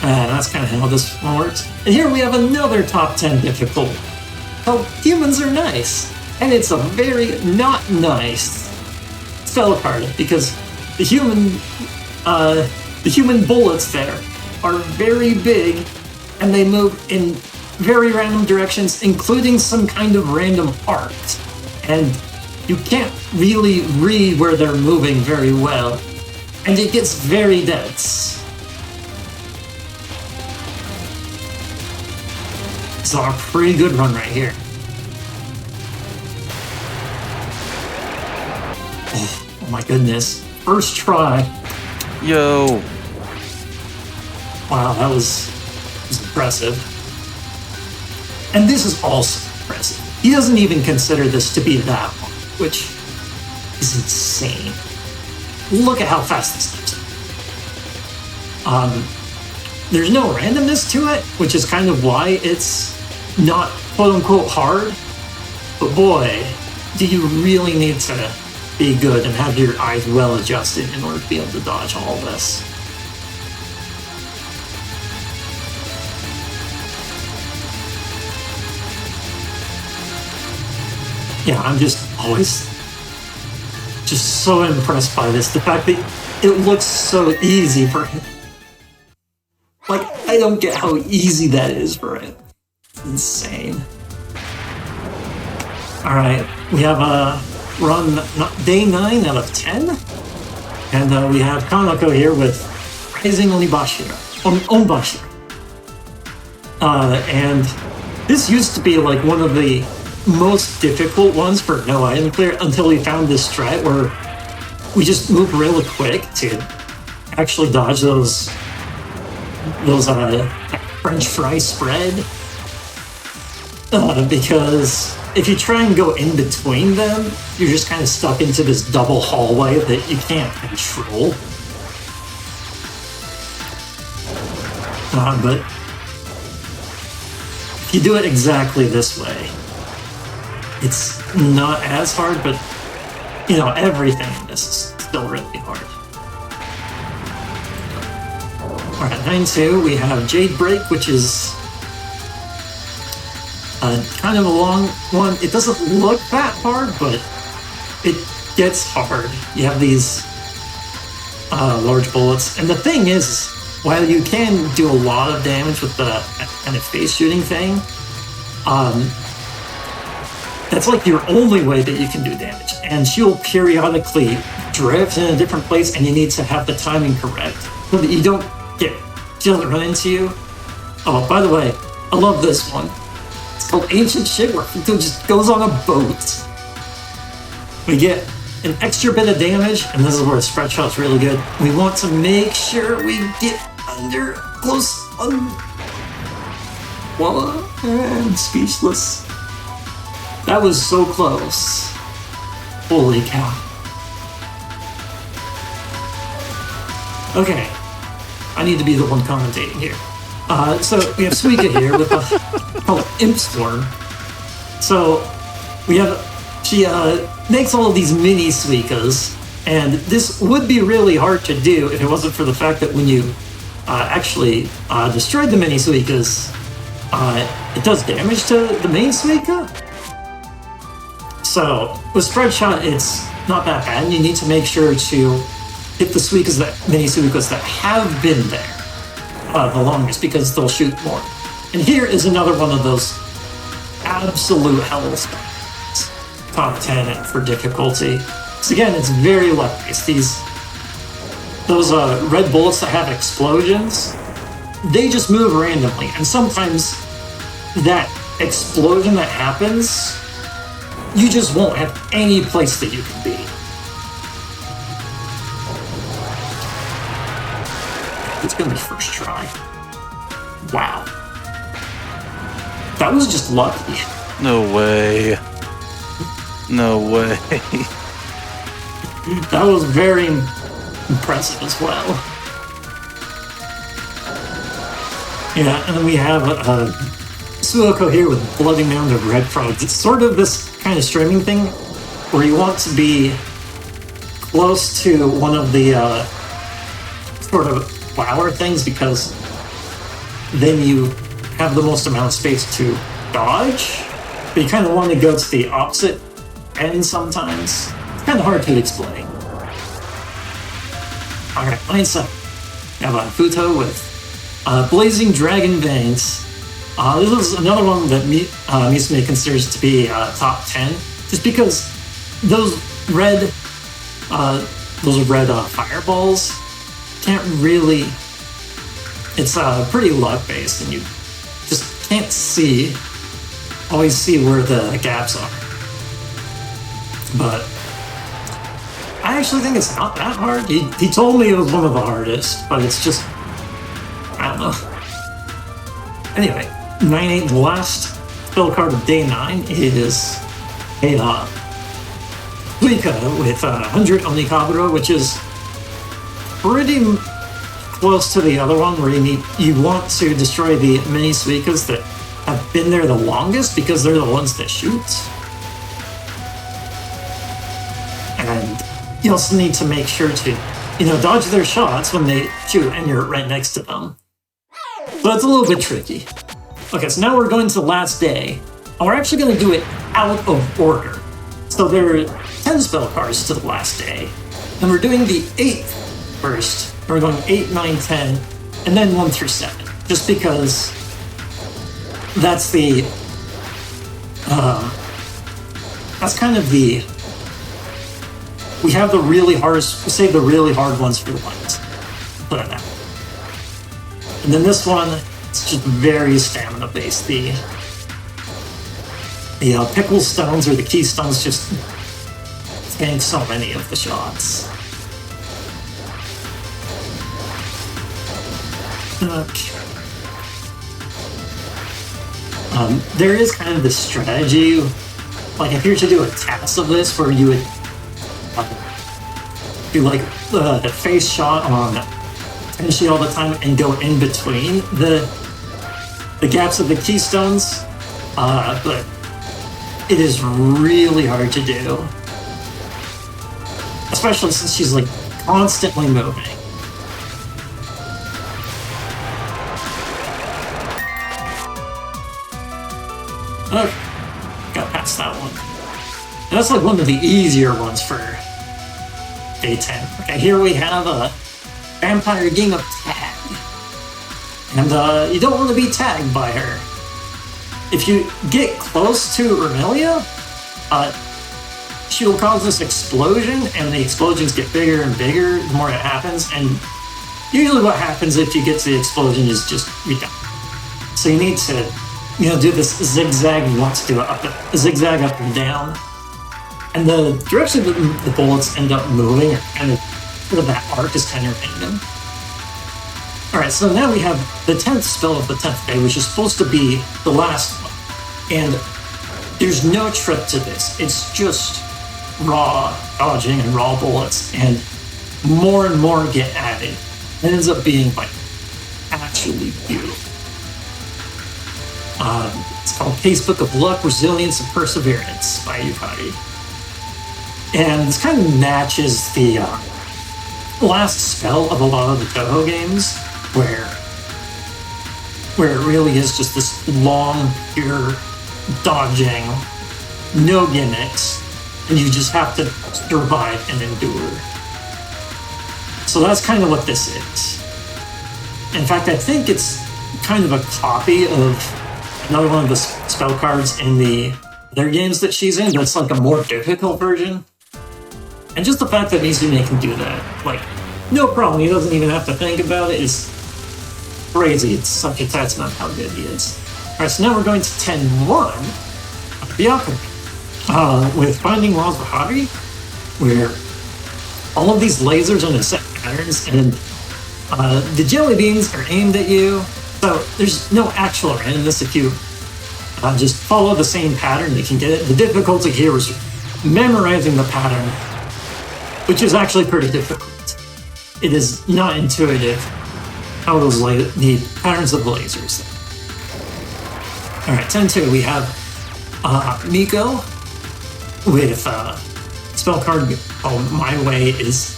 And that's kind of how this one works. And here we have another top 10 difficult called Humans Are Nice. And it's a very not nice spell card because the human bullets there are very big and they move in very random directions, including some kind of random art. And you can't really read where they're moving very well, and it gets very dense. So a pretty good run right here. Oh my goodness. First try. Yo. Wow, that was impressive. And this is also impressive. He doesn't even consider this to be that one, which is insane. Look at how fast this is. There's no randomness to it, which is kind of why it's not quote-unquote hard. But boy, do you really need to be good and have your eyes well adjusted in order to be able to dodge all this. yeah, I'm just always just so impressed by this. The fact that it looks so easy for him. Like, I don't get how easy that is for him. It's insane. Alright, we have a run day 9 out of 10. And we have Kanako here with Rising Onbashira. And this used to be like one of the most difficult ones for no item clear until we found this strat where we just move really quick to actually dodge those French fry spread. Because if you try and go in between them, you're just kind of stuck into this double hallway that you can't control. But if you do it exactly this way, it's not as hard, but you know, everything in this is still really hard. Alright, 9-2, we have Jade Break, which is kind of a long one. It doesn't look that hard, but it gets hard. You have these large bullets, and the thing is, while you can do a lot of damage with the kind of face shooting thing, that's like your only way that you can do damage. And she'll periodically drift in a different place, and you need to have the timing correct so that she doesn't run into you. Oh, by the way, I love this one. It's called Ancient Shit, where it just goes on a boat. We get an extra bit of damage, and this is where spread shot's really good. We want to make sure we get under close on voila, and speechless. That was so close. Holy cow. Okay, I need to be the one commentating here. So we have Suika here with a called Imp Storm. So she makes all of these mini Suikas, and this would be really hard to do if it wasn't for the fact that when you actually destroyed the mini Suikas, it does damage to the main Suika. So with Spread Shot, it's not that bad, and you need to make sure to hit the mini Suikas that have been there the longest, because they'll shoot more. And here is another one of those absolute hell spots. Top 10 for difficulty. So again, it's very luck-based. Those red bullets that have explosions, they just move randomly. And sometimes that explosion that happens, you just won't have any place that you can be. It's gonna be first try. Wow. That was just lucky. No way. No way. That was very impressive as well. Yeah, and then we have Suoko here with Bloody Mound of Red Frogs. It's sort of this kind of streaming thing where you want to be close to one of the sort of flower things, because then you have the most amount of space to dodge, but you kind of want to go to the opposite end sometimes. It's kind of hard to explain. Alright, 9-7. We have Futo with Blazing Dragon Veins. This is another one that Musume considers to be top 10, just because those red fireballs can't really. It's pretty luck-based, and you just can't always see where the gaps are. But I actually think it's not that hard. He told me it was one of the hardest, but it's just, I don't know. Anyway, 9-8, the last spell card of day 9 is a Suika with 100 Onikaburo, which is pretty close to the other one, where you want to destroy the mini Suikas that have been there the longest, because they're the ones that shoot. And you also need to make sure to, dodge their shots when they shoot and you're right next to them. So it's a little bit tricky. Okay, so now we're going to the last day. And we're actually going to do it out of order. So there are 10 spell cards to the last day. And we're doing the 8th first. We're going 8, 9, 10, and then 1 through 7. Just because that's the... that's kind of the... We have the really hard... We save the really hard ones for the ones. Put it that way. And then this one, it's just very stamina based. The pickle stones or the keystones just tank so many of the shots. Okay. There is kind of this strategy, like if you were to do a task of this where you would do like the face shot on Tenshi all the time and go in between the gaps of the keystones, but it is really hard to do, especially since she's like constantly moving. Okay, got past that one. That's like one of the easier ones for day 10. Okay, here we have a vampire game of tag. And you don't want to be tagged by her. If you get close to Remelia, she will cause this explosion, and the explosions get bigger and bigger the more it happens, and usually what happens if you get to the explosion is just you're done. So you need to do this zigzag. You want to do a zigzag up and down. And the direction that the bullets end up moving, or kind of that arc, is kind of random. Alright, so now we have the 10th spell of the 10th day, which is supposed to be the last one. And there's no trick to this. It's just raw dodging and raw bullets, and more get added. It ends up being, like, actually beautiful. It's called Casebook of Luck, Resilience, and Perseverance by Yukari. And this kind of matches the last spell of a lot of the Touhou games, where it really is just this long, pure dodging, no gimmicks, and you just have to survive and endure. So that's kind of what this is. In fact, I think it's kind of a copy of another one of the spell cards in the other games that she's in, but it's like a more difficult version. And just the fact that Izumi can do that, like, no problem, he doesn't even have to think about it, is crazy. It's such a testament how good he is. Alright, so now we're going to 10-1 Byakugan, with Finding Laws Bahari, where all of these lasers are in set patterns, and the jelly beans are aimed at you, so there's no actual randomness. If you just follow the same pattern, you can get it. The difficulty here is memorizing the pattern, which is actually pretty difficult. It is not intuitive how those the patterns of the lasers. Alright, 10-2, we have Miko with spell card called My Way is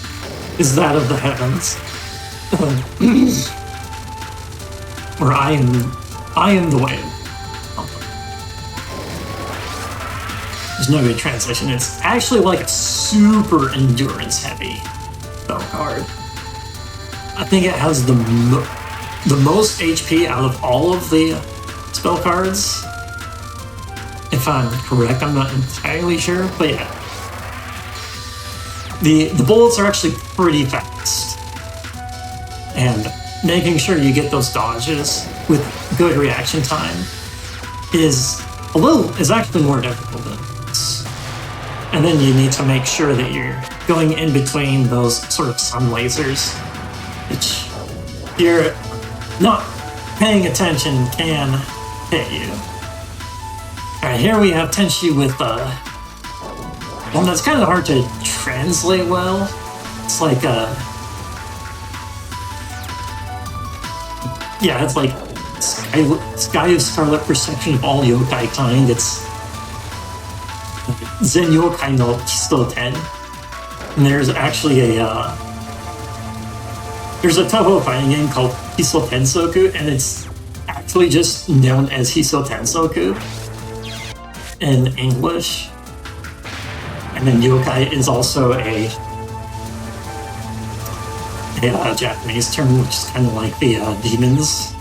That of the Heavens. Or I am the way. There's no good translation. It's actually like a super endurance heavy spell card. I think it has the most HP out of all of the spell cards. If I'm correct, I'm not entirely sure, but yeah. The bullets are actually pretty fast. And making sure you get those dodges with good reaction time is actually more difficult than this. And then you need to make sure that you're going in between those sort of sun lasers, which if you're not paying attention can hit you. Alright, here we have Tenshi with one that's kind of hard to translate well. It's like it's like Sky of Scarlet Perception of all yokai kind. It's Zen Yokai no Kisto 10. And there's actually there's a Touhou fighting game called Hiso Tensoku, and it's actually just known as Hiso Tensoku in English. And then yokai is also a Japanese term, which is kind of like the demons.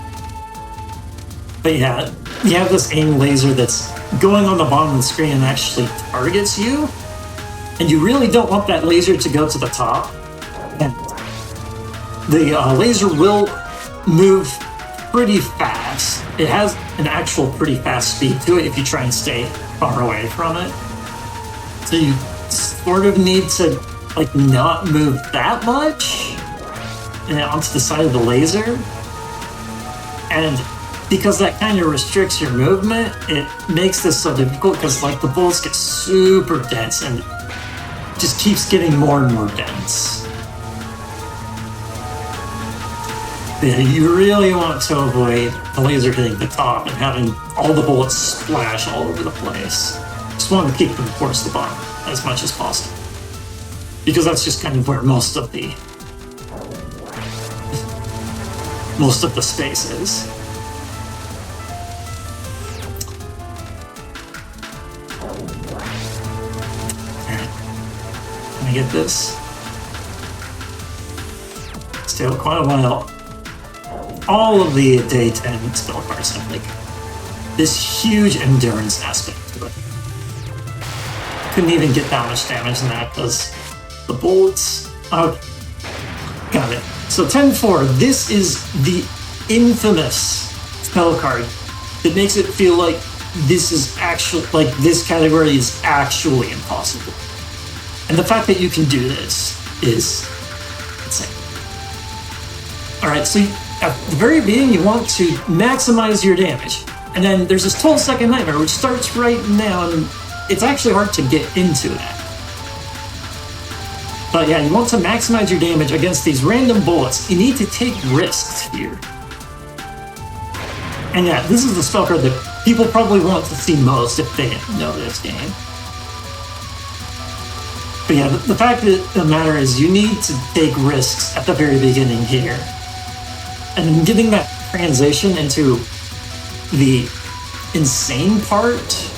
But yeah, you have this aim laser that's going on the bottom of the screen and actually targets you. And you really don't want that laser to go to the top. And the laser will move pretty fast. It has an actual pretty fast speed to it if you try and stay far away from it. So you sort of need to like not move that much and onto the side of the laser. And because that kind of restricts your movement, it makes this so difficult because like the bullets get super dense and just keeps getting more and more dense. Yeah, you really want to avoid the laser hitting the top and having all the bullets splash all over the place. Just want to keep them towards the bottom as much as possible. Because that's just kind of where most of the space is. Alright. Let me get this. Stay out quite a while. All of the day 10 spell cards have like this huge endurance aspect to it. Couldn't even get that much damage in that because the bullets. Oh, got it. So 10-4, this is the infamous spell card that makes it feel like this is actually, like this category is actually impossible. And the fact that you can do this is insane. Alright, so at the very beginning, you want to maximize your damage. And then there's this 12-second nightmare, which starts right now, and it's actually hard to get into that. But yeah, you want to maximize your damage against these random bullets. You need to take risks here. And yeah, this is the spell card that people probably want to see most if they know this game. But yeah, the fact of the matter is you need to take risks at the very beginning here. And then getting that transition into the insane part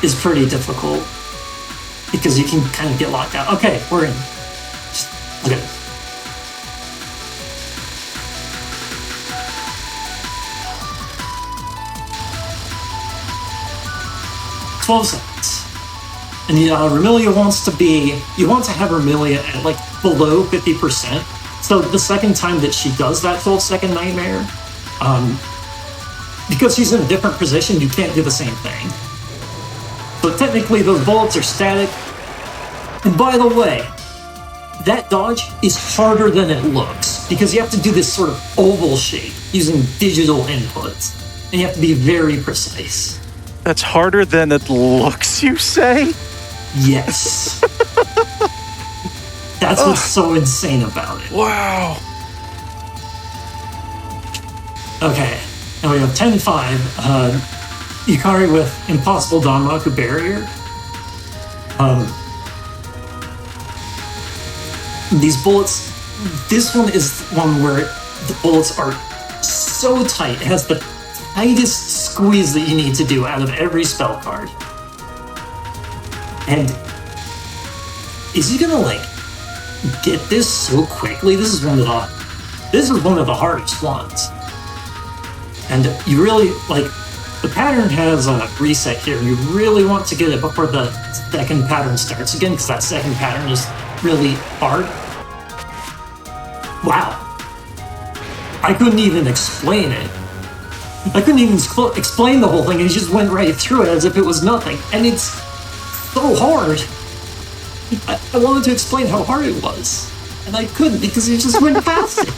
is pretty difficult because you can kind of get locked out. Okay, we're in. Just look at this. $12. And Remilia wants to be, you want to have Remilia at like below 50%. So the second time that she does that 12-second nightmare, because she's in a different position, you can't do the same thing. So technically those bullets are static. And by the way, that dodge is harder than it looks because you have to do this sort of oval shape using digital inputs. And you have to be very precise. That's harder than it looks, you say? Yes. That's what's so insane about it. Wow. Okay, and we have 10-5. Yukari with Impossible Danmaku Barrier. These bullets, this one is one where the bullets are so tight. It has the tightest squeeze that you need to do out of every spell card. And is he gonna like get this so quickly? This is one of the hardest ones. And you really like the pattern has a reset here. You really want to get it before the second pattern starts again, because that second pattern is really hard. Wow. I couldn't even explain it. I couldn't even explain the whole thing, and he just went right through it as if it was nothing. And it's so hard. I wanted to explain how hard it was, and I couldn't because he just went past it.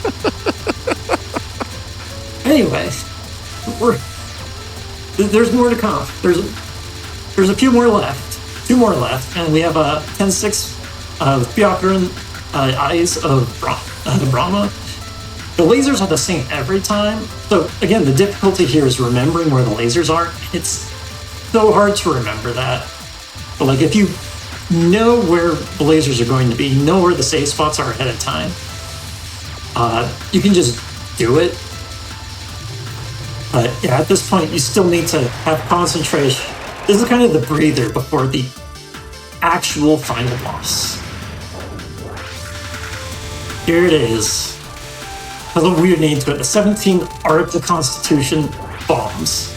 Anyway, there's more to come. There's a few more left. 2 more left, and we have a 10-6 Byakuran Eyes of Brahma. The lasers are the same every time. So again, the difficulty here is remembering where the lasers are. It's so hard to remember that. But like if you know where the lasers are going to be, you know where the save spots are ahead of time, you can just do it. But yeah, at this point, you still need to have concentration. This is kind of the breather before the actual final boss. Here it is. Has a weird name to it. The 17 Art of the Constitution bombs.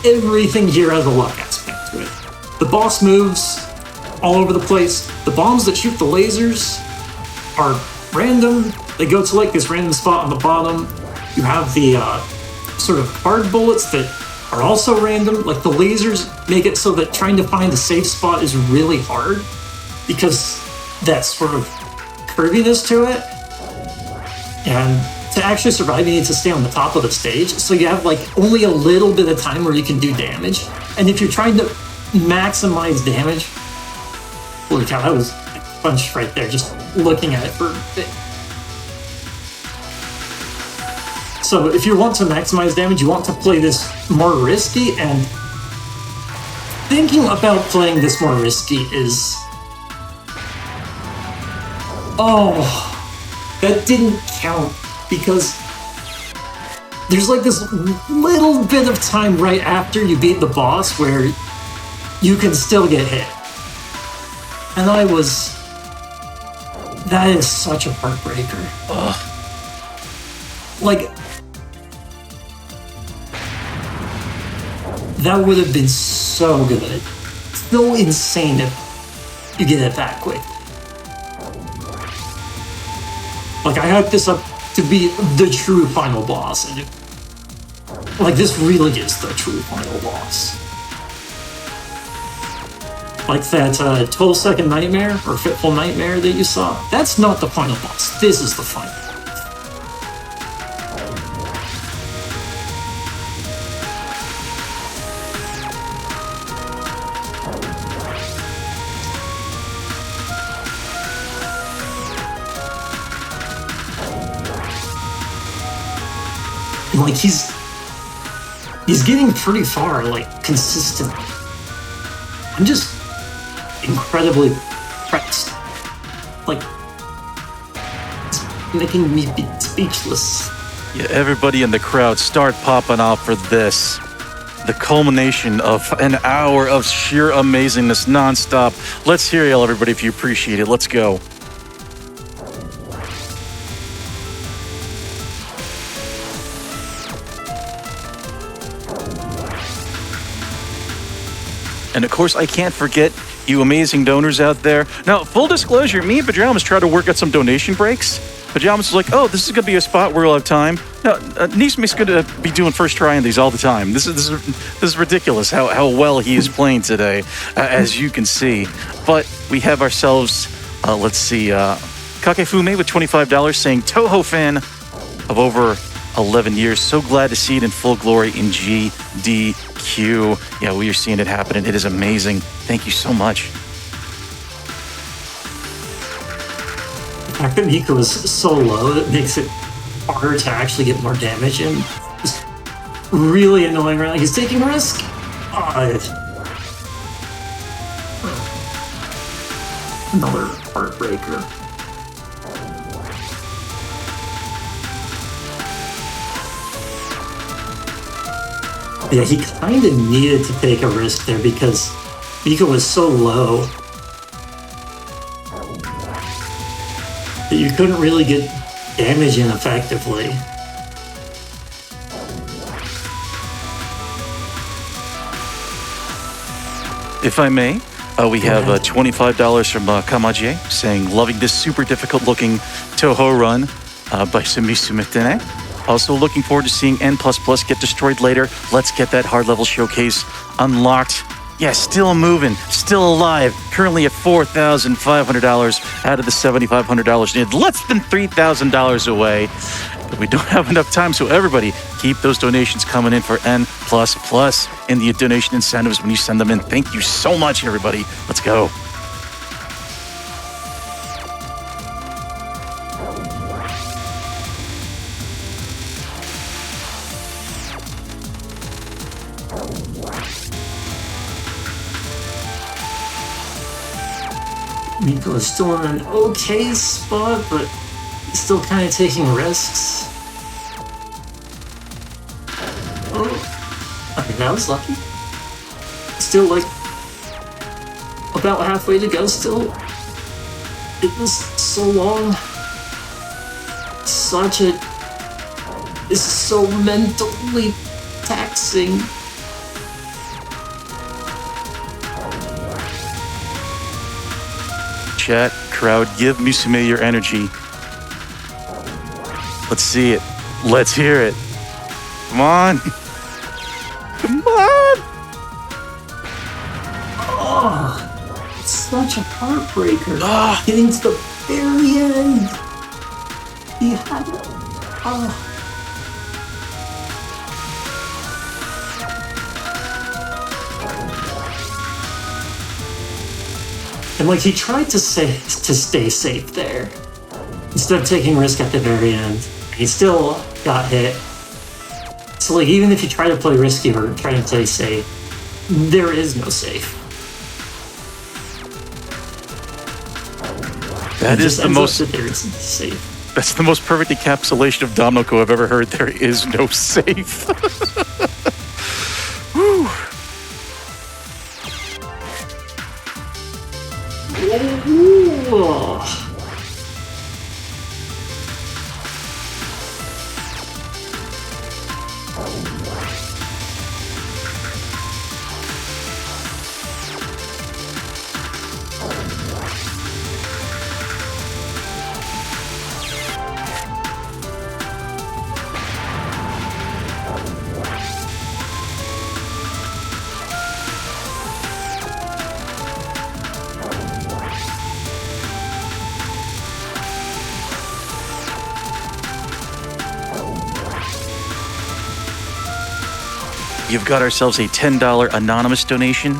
Everything here has a luck aspect to it. The boss moves all over the place. The bombs that shoot the lasers are random. They go to like this random spot on the bottom. You have the sort of hard bullets that are also random. Like the lasers make it so that trying to find a safe spot is really hard because that sort of curviness to it. And to actually survive, you need to stay on the top of the stage. So you have like only a little bit of time where you can do damage. And if you're trying to maximize damage, holy cow, that was a punch right there, just looking at it for a bit. So if you want to maximize damage, you want to play this more risky, and thinking about playing this more risky is... Oh, that didn't count because there's like this little bit of time right after you beat the boss where you can still get hit. And that is such a heartbreaker. Ugh. Like, that would have been so good. So insane if you get it that quick. Like, I hyped this up to be the true final boss, and like, this really is the true final boss. Like that 12-second nightmare, or fitful nightmare that you saw, that's not the final boss. This is the final boss. Like, he's getting pretty far, like, consistently. I'm just incredibly impressed. Like, it's making me be speechless. Yeah, everybody in the crowd start popping off for this. The culmination of an hour of sheer amazingness nonstop. Let's hear y'all, everybody, if you appreciate it. Let's go. And of course, I can't forget you amazing donors out there. Now, full disclosure, me and Pajamas tried to work out some donation breaks. Pajamas was like, oh, this is going to be a spot where we'll have time. No, Nismi's going to be doing first try on these all the time. This is ridiculous how well he is playing today, as you can see. But we have ourselves, let's see, Kakefume with $25 saying, Touhou fan of over 11 years. So glad to see it in full glory in GDQ. Yeah, we are seeing it happening. It is amazing. Thank you so much. The fact that Miko is so low, that makes it harder to actually get more damage, and just really annoying right now. He's taking a risk. Another heartbreaker. Yeah, he kind of needed to take a risk there because Miko was so low that you couldn't really get damage in effectively. If I may, we have $25 from Kamaji saying, loving this super difficult looking Touhou run by Sumitene. Also looking forward to seeing N++ get destroyed later. Let's get that hard level showcase unlocked. Yeah, still moving, still alive. Currently at $4,500 out of the $7,500 needed. Less than $3,000 away. But we don't have enough time, so everybody keep those donations coming in for N++ in the donation incentives when you send them in. Thank you so much, everybody. Let's go. Miko is still in an okay spot, but he's still kind of taking risks. Oh, I mean, that was lucky. Still like a about halfway to go still. It was so long. It's so mentally taxing. Chat, crowd, give Musume your energy. Let's see it. Let's hear it. Come on. Come on. Oh, it's such a heartbreaker. Ah. Getting to the very end. He had it. Oh. And like he tried to stay safe there instead of taking risk at the very end. He still got hit. So like even if you try to play risky or try to play safe, there is no safe. That is the most. There isn't safe. That's the most perfect encapsulation of Domnoko I've ever heard. There is no safe. Whew. Ooh. You've got ourselves a $10 anonymous donation.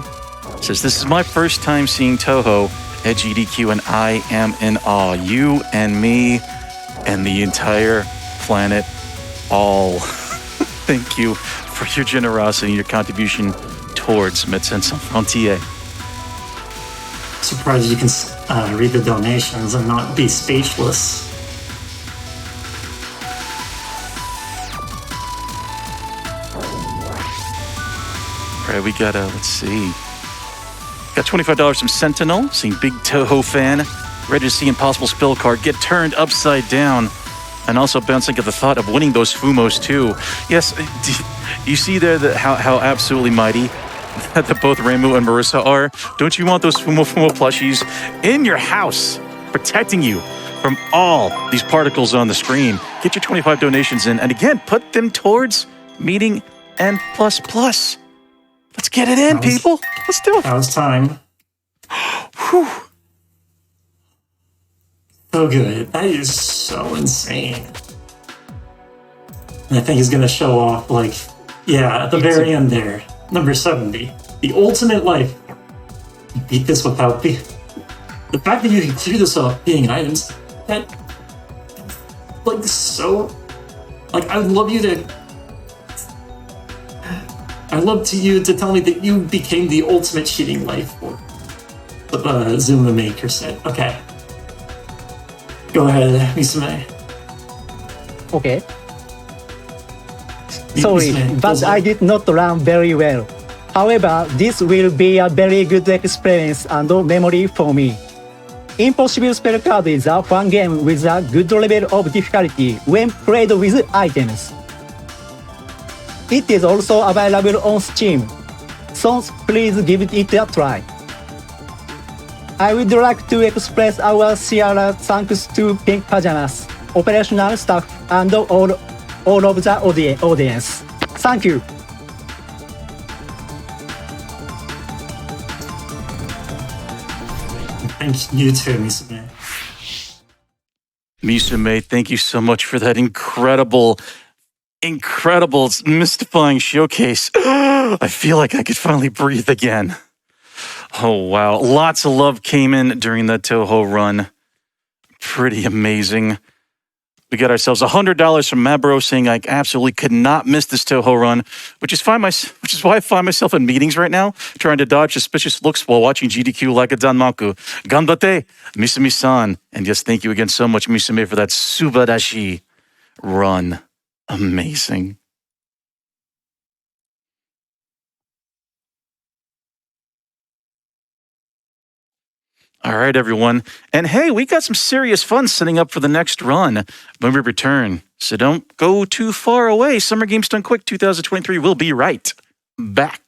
It says, this is my first time seeing Touhou at GDQ and I am in awe. You and me and the entire planet all. Thank you for your generosity and your contribution towards Médecins Sans Frontières. Surprised you can read the donations and not be speechless. All right, we got let's see. Got $25 from Sentinel, seeing big Touhou fan, ready to see Impossible Spill card get turned upside down, and also bouncing at the thought of winning those Fumos too. Yes, you see there how absolutely mighty that both Reimu and Marissa are? Don't you want those Fumo plushies in your house, protecting you from all these particles on the screen? Get your 25 donations in, and again, put them towards meeting N++. Let's get it in, people. Let's do it. That was time. Whew. So good. That is so insane. And I think he's going to show off, like, yeah, at the very end there. Number 70. The ultimate life. You beat this without the fact that you can clear this off being items, that, like, so, like, I would love you to, I'd love you to tell me that you became the ultimate cheating life for the Zuma Maker set. Okay. Go ahead, Misume. Okay. Sorry, but I did not run very well. However, this will be a very good experience and memory for me. Impossible Spell Card is a fun game with a good level of difficulty when played with items. It is also available on Steam, so please give it a try. I would like to express our sincere thanks to pinkpajamas, operational staff, and all of the audience. Thank you. Thank you too, Misume. Misume, thank you so much for that incredible, mystifying showcase. I feel like I could finally breathe again. Oh, wow. Lots of love came in during that Touhou run. Pretty amazing. We got ourselves $100 from Mabro saying I absolutely could not miss this Touhou run, which is why I find myself in meetings right now, trying to dodge suspicious looks while watching GDQ like a Danmaku. Ganbate, Misumi-san. And yes, thank you again so much, Misume, for that Subarashi run. Amazing. All right, everyone. And hey, we got some serious fun setting up for the next run when we return. So don't go too far away. Summer Games Done Quick 2023 will be right back.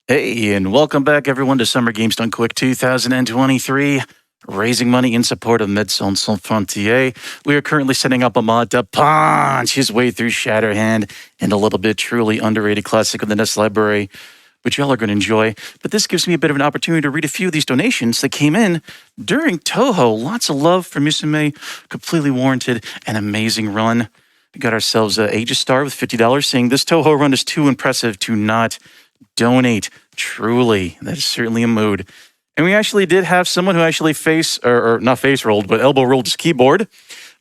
Hey, and welcome back, everyone, to Summer Games Done Quick 2023, raising money in support of Médecins Sans Frontières. We are currently setting up a mod to punch his way through Shatterhand and a little bit truly underrated classic of the NES library, which y'all are going to enjoy. But this gives me a bit of an opportunity to read a few of these donations that came in during Touhou. Lots of love for Musume, completely warranted, an amazing run. We got ourselves a Aegis Star with $50, saying this Touhou run is too impressive to not donate. Truly, that is certainly a mood. And we actually did have someone who actually not face rolled, but elbow rolled his keyboard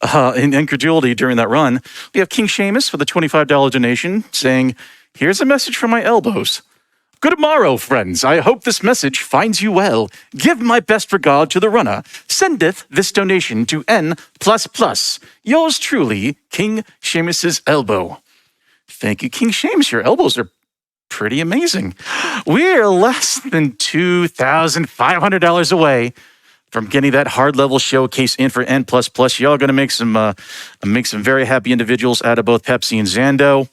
in incredulity during that run. We have King Seamus with a $25 donation saying, "Here's a message from my elbows. Good morrow, friends. I hope this message finds you well. Give my best regard to the runner. Sendeth this donation to N++. Yours truly, King Seamus's elbow." Thank you, King Seamus. Your elbows are pretty amazing. We're less than $2,500 away from getting that hard level showcase in for N++. Y'all are going to make some very happy individuals out of both Pepsi and Zando.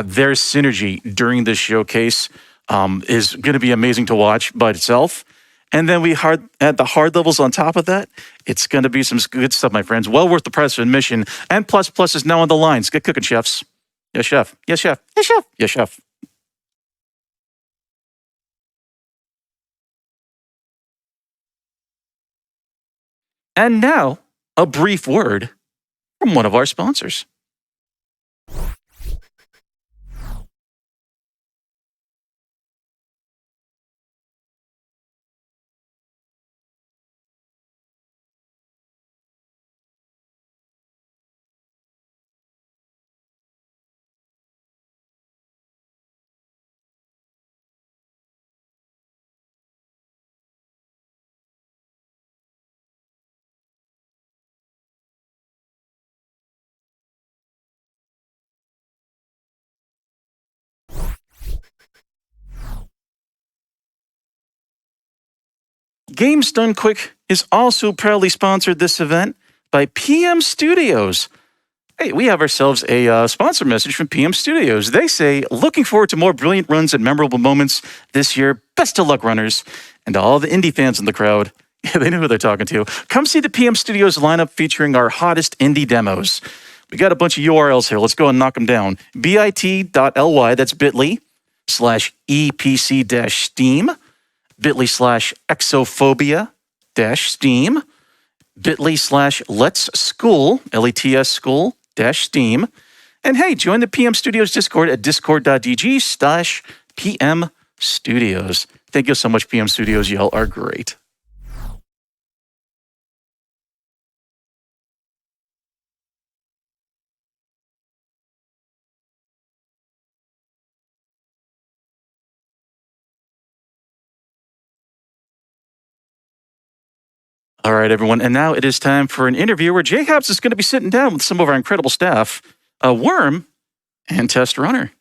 Their synergy during this showcase is going to be amazing to watch by itself. and then we add the hard levels on top of that. It's going to be some good stuff, my friends. Well worth the price of admission. N++ is now on the lines. Get cooking, chefs. Yes, chef. Yes, chef. Yes, chef. Yes, chef. And now, a brief word from one of our sponsors. Games Done Quick is also proudly sponsored this event by PM Studios. Hey, we have ourselves a sponsor message from PM Studios. They say, looking forward to more brilliant runs and memorable moments this year. Best of luck, runners. And to all the indie fans in the crowd, yeah, they know who they're talking to. Come see the PM Studios lineup featuring our hottest indie demos. We got a bunch of URLs here. Let's go and knock them down. bit.ly, that's bit.ly/EPC-Steam. bit.ly/exophobia-Steam, bit.ly/Let's School, LETS School-Steam. And hey, join the PM Studios Discord at discord.gg/PM Studios. Thank you so much, PM Studios. Y'all are great. All right, everyone. And now it is time for an interview where J-Habs is going to be sitting down with some of our incredible staff, Worm and Test Runner.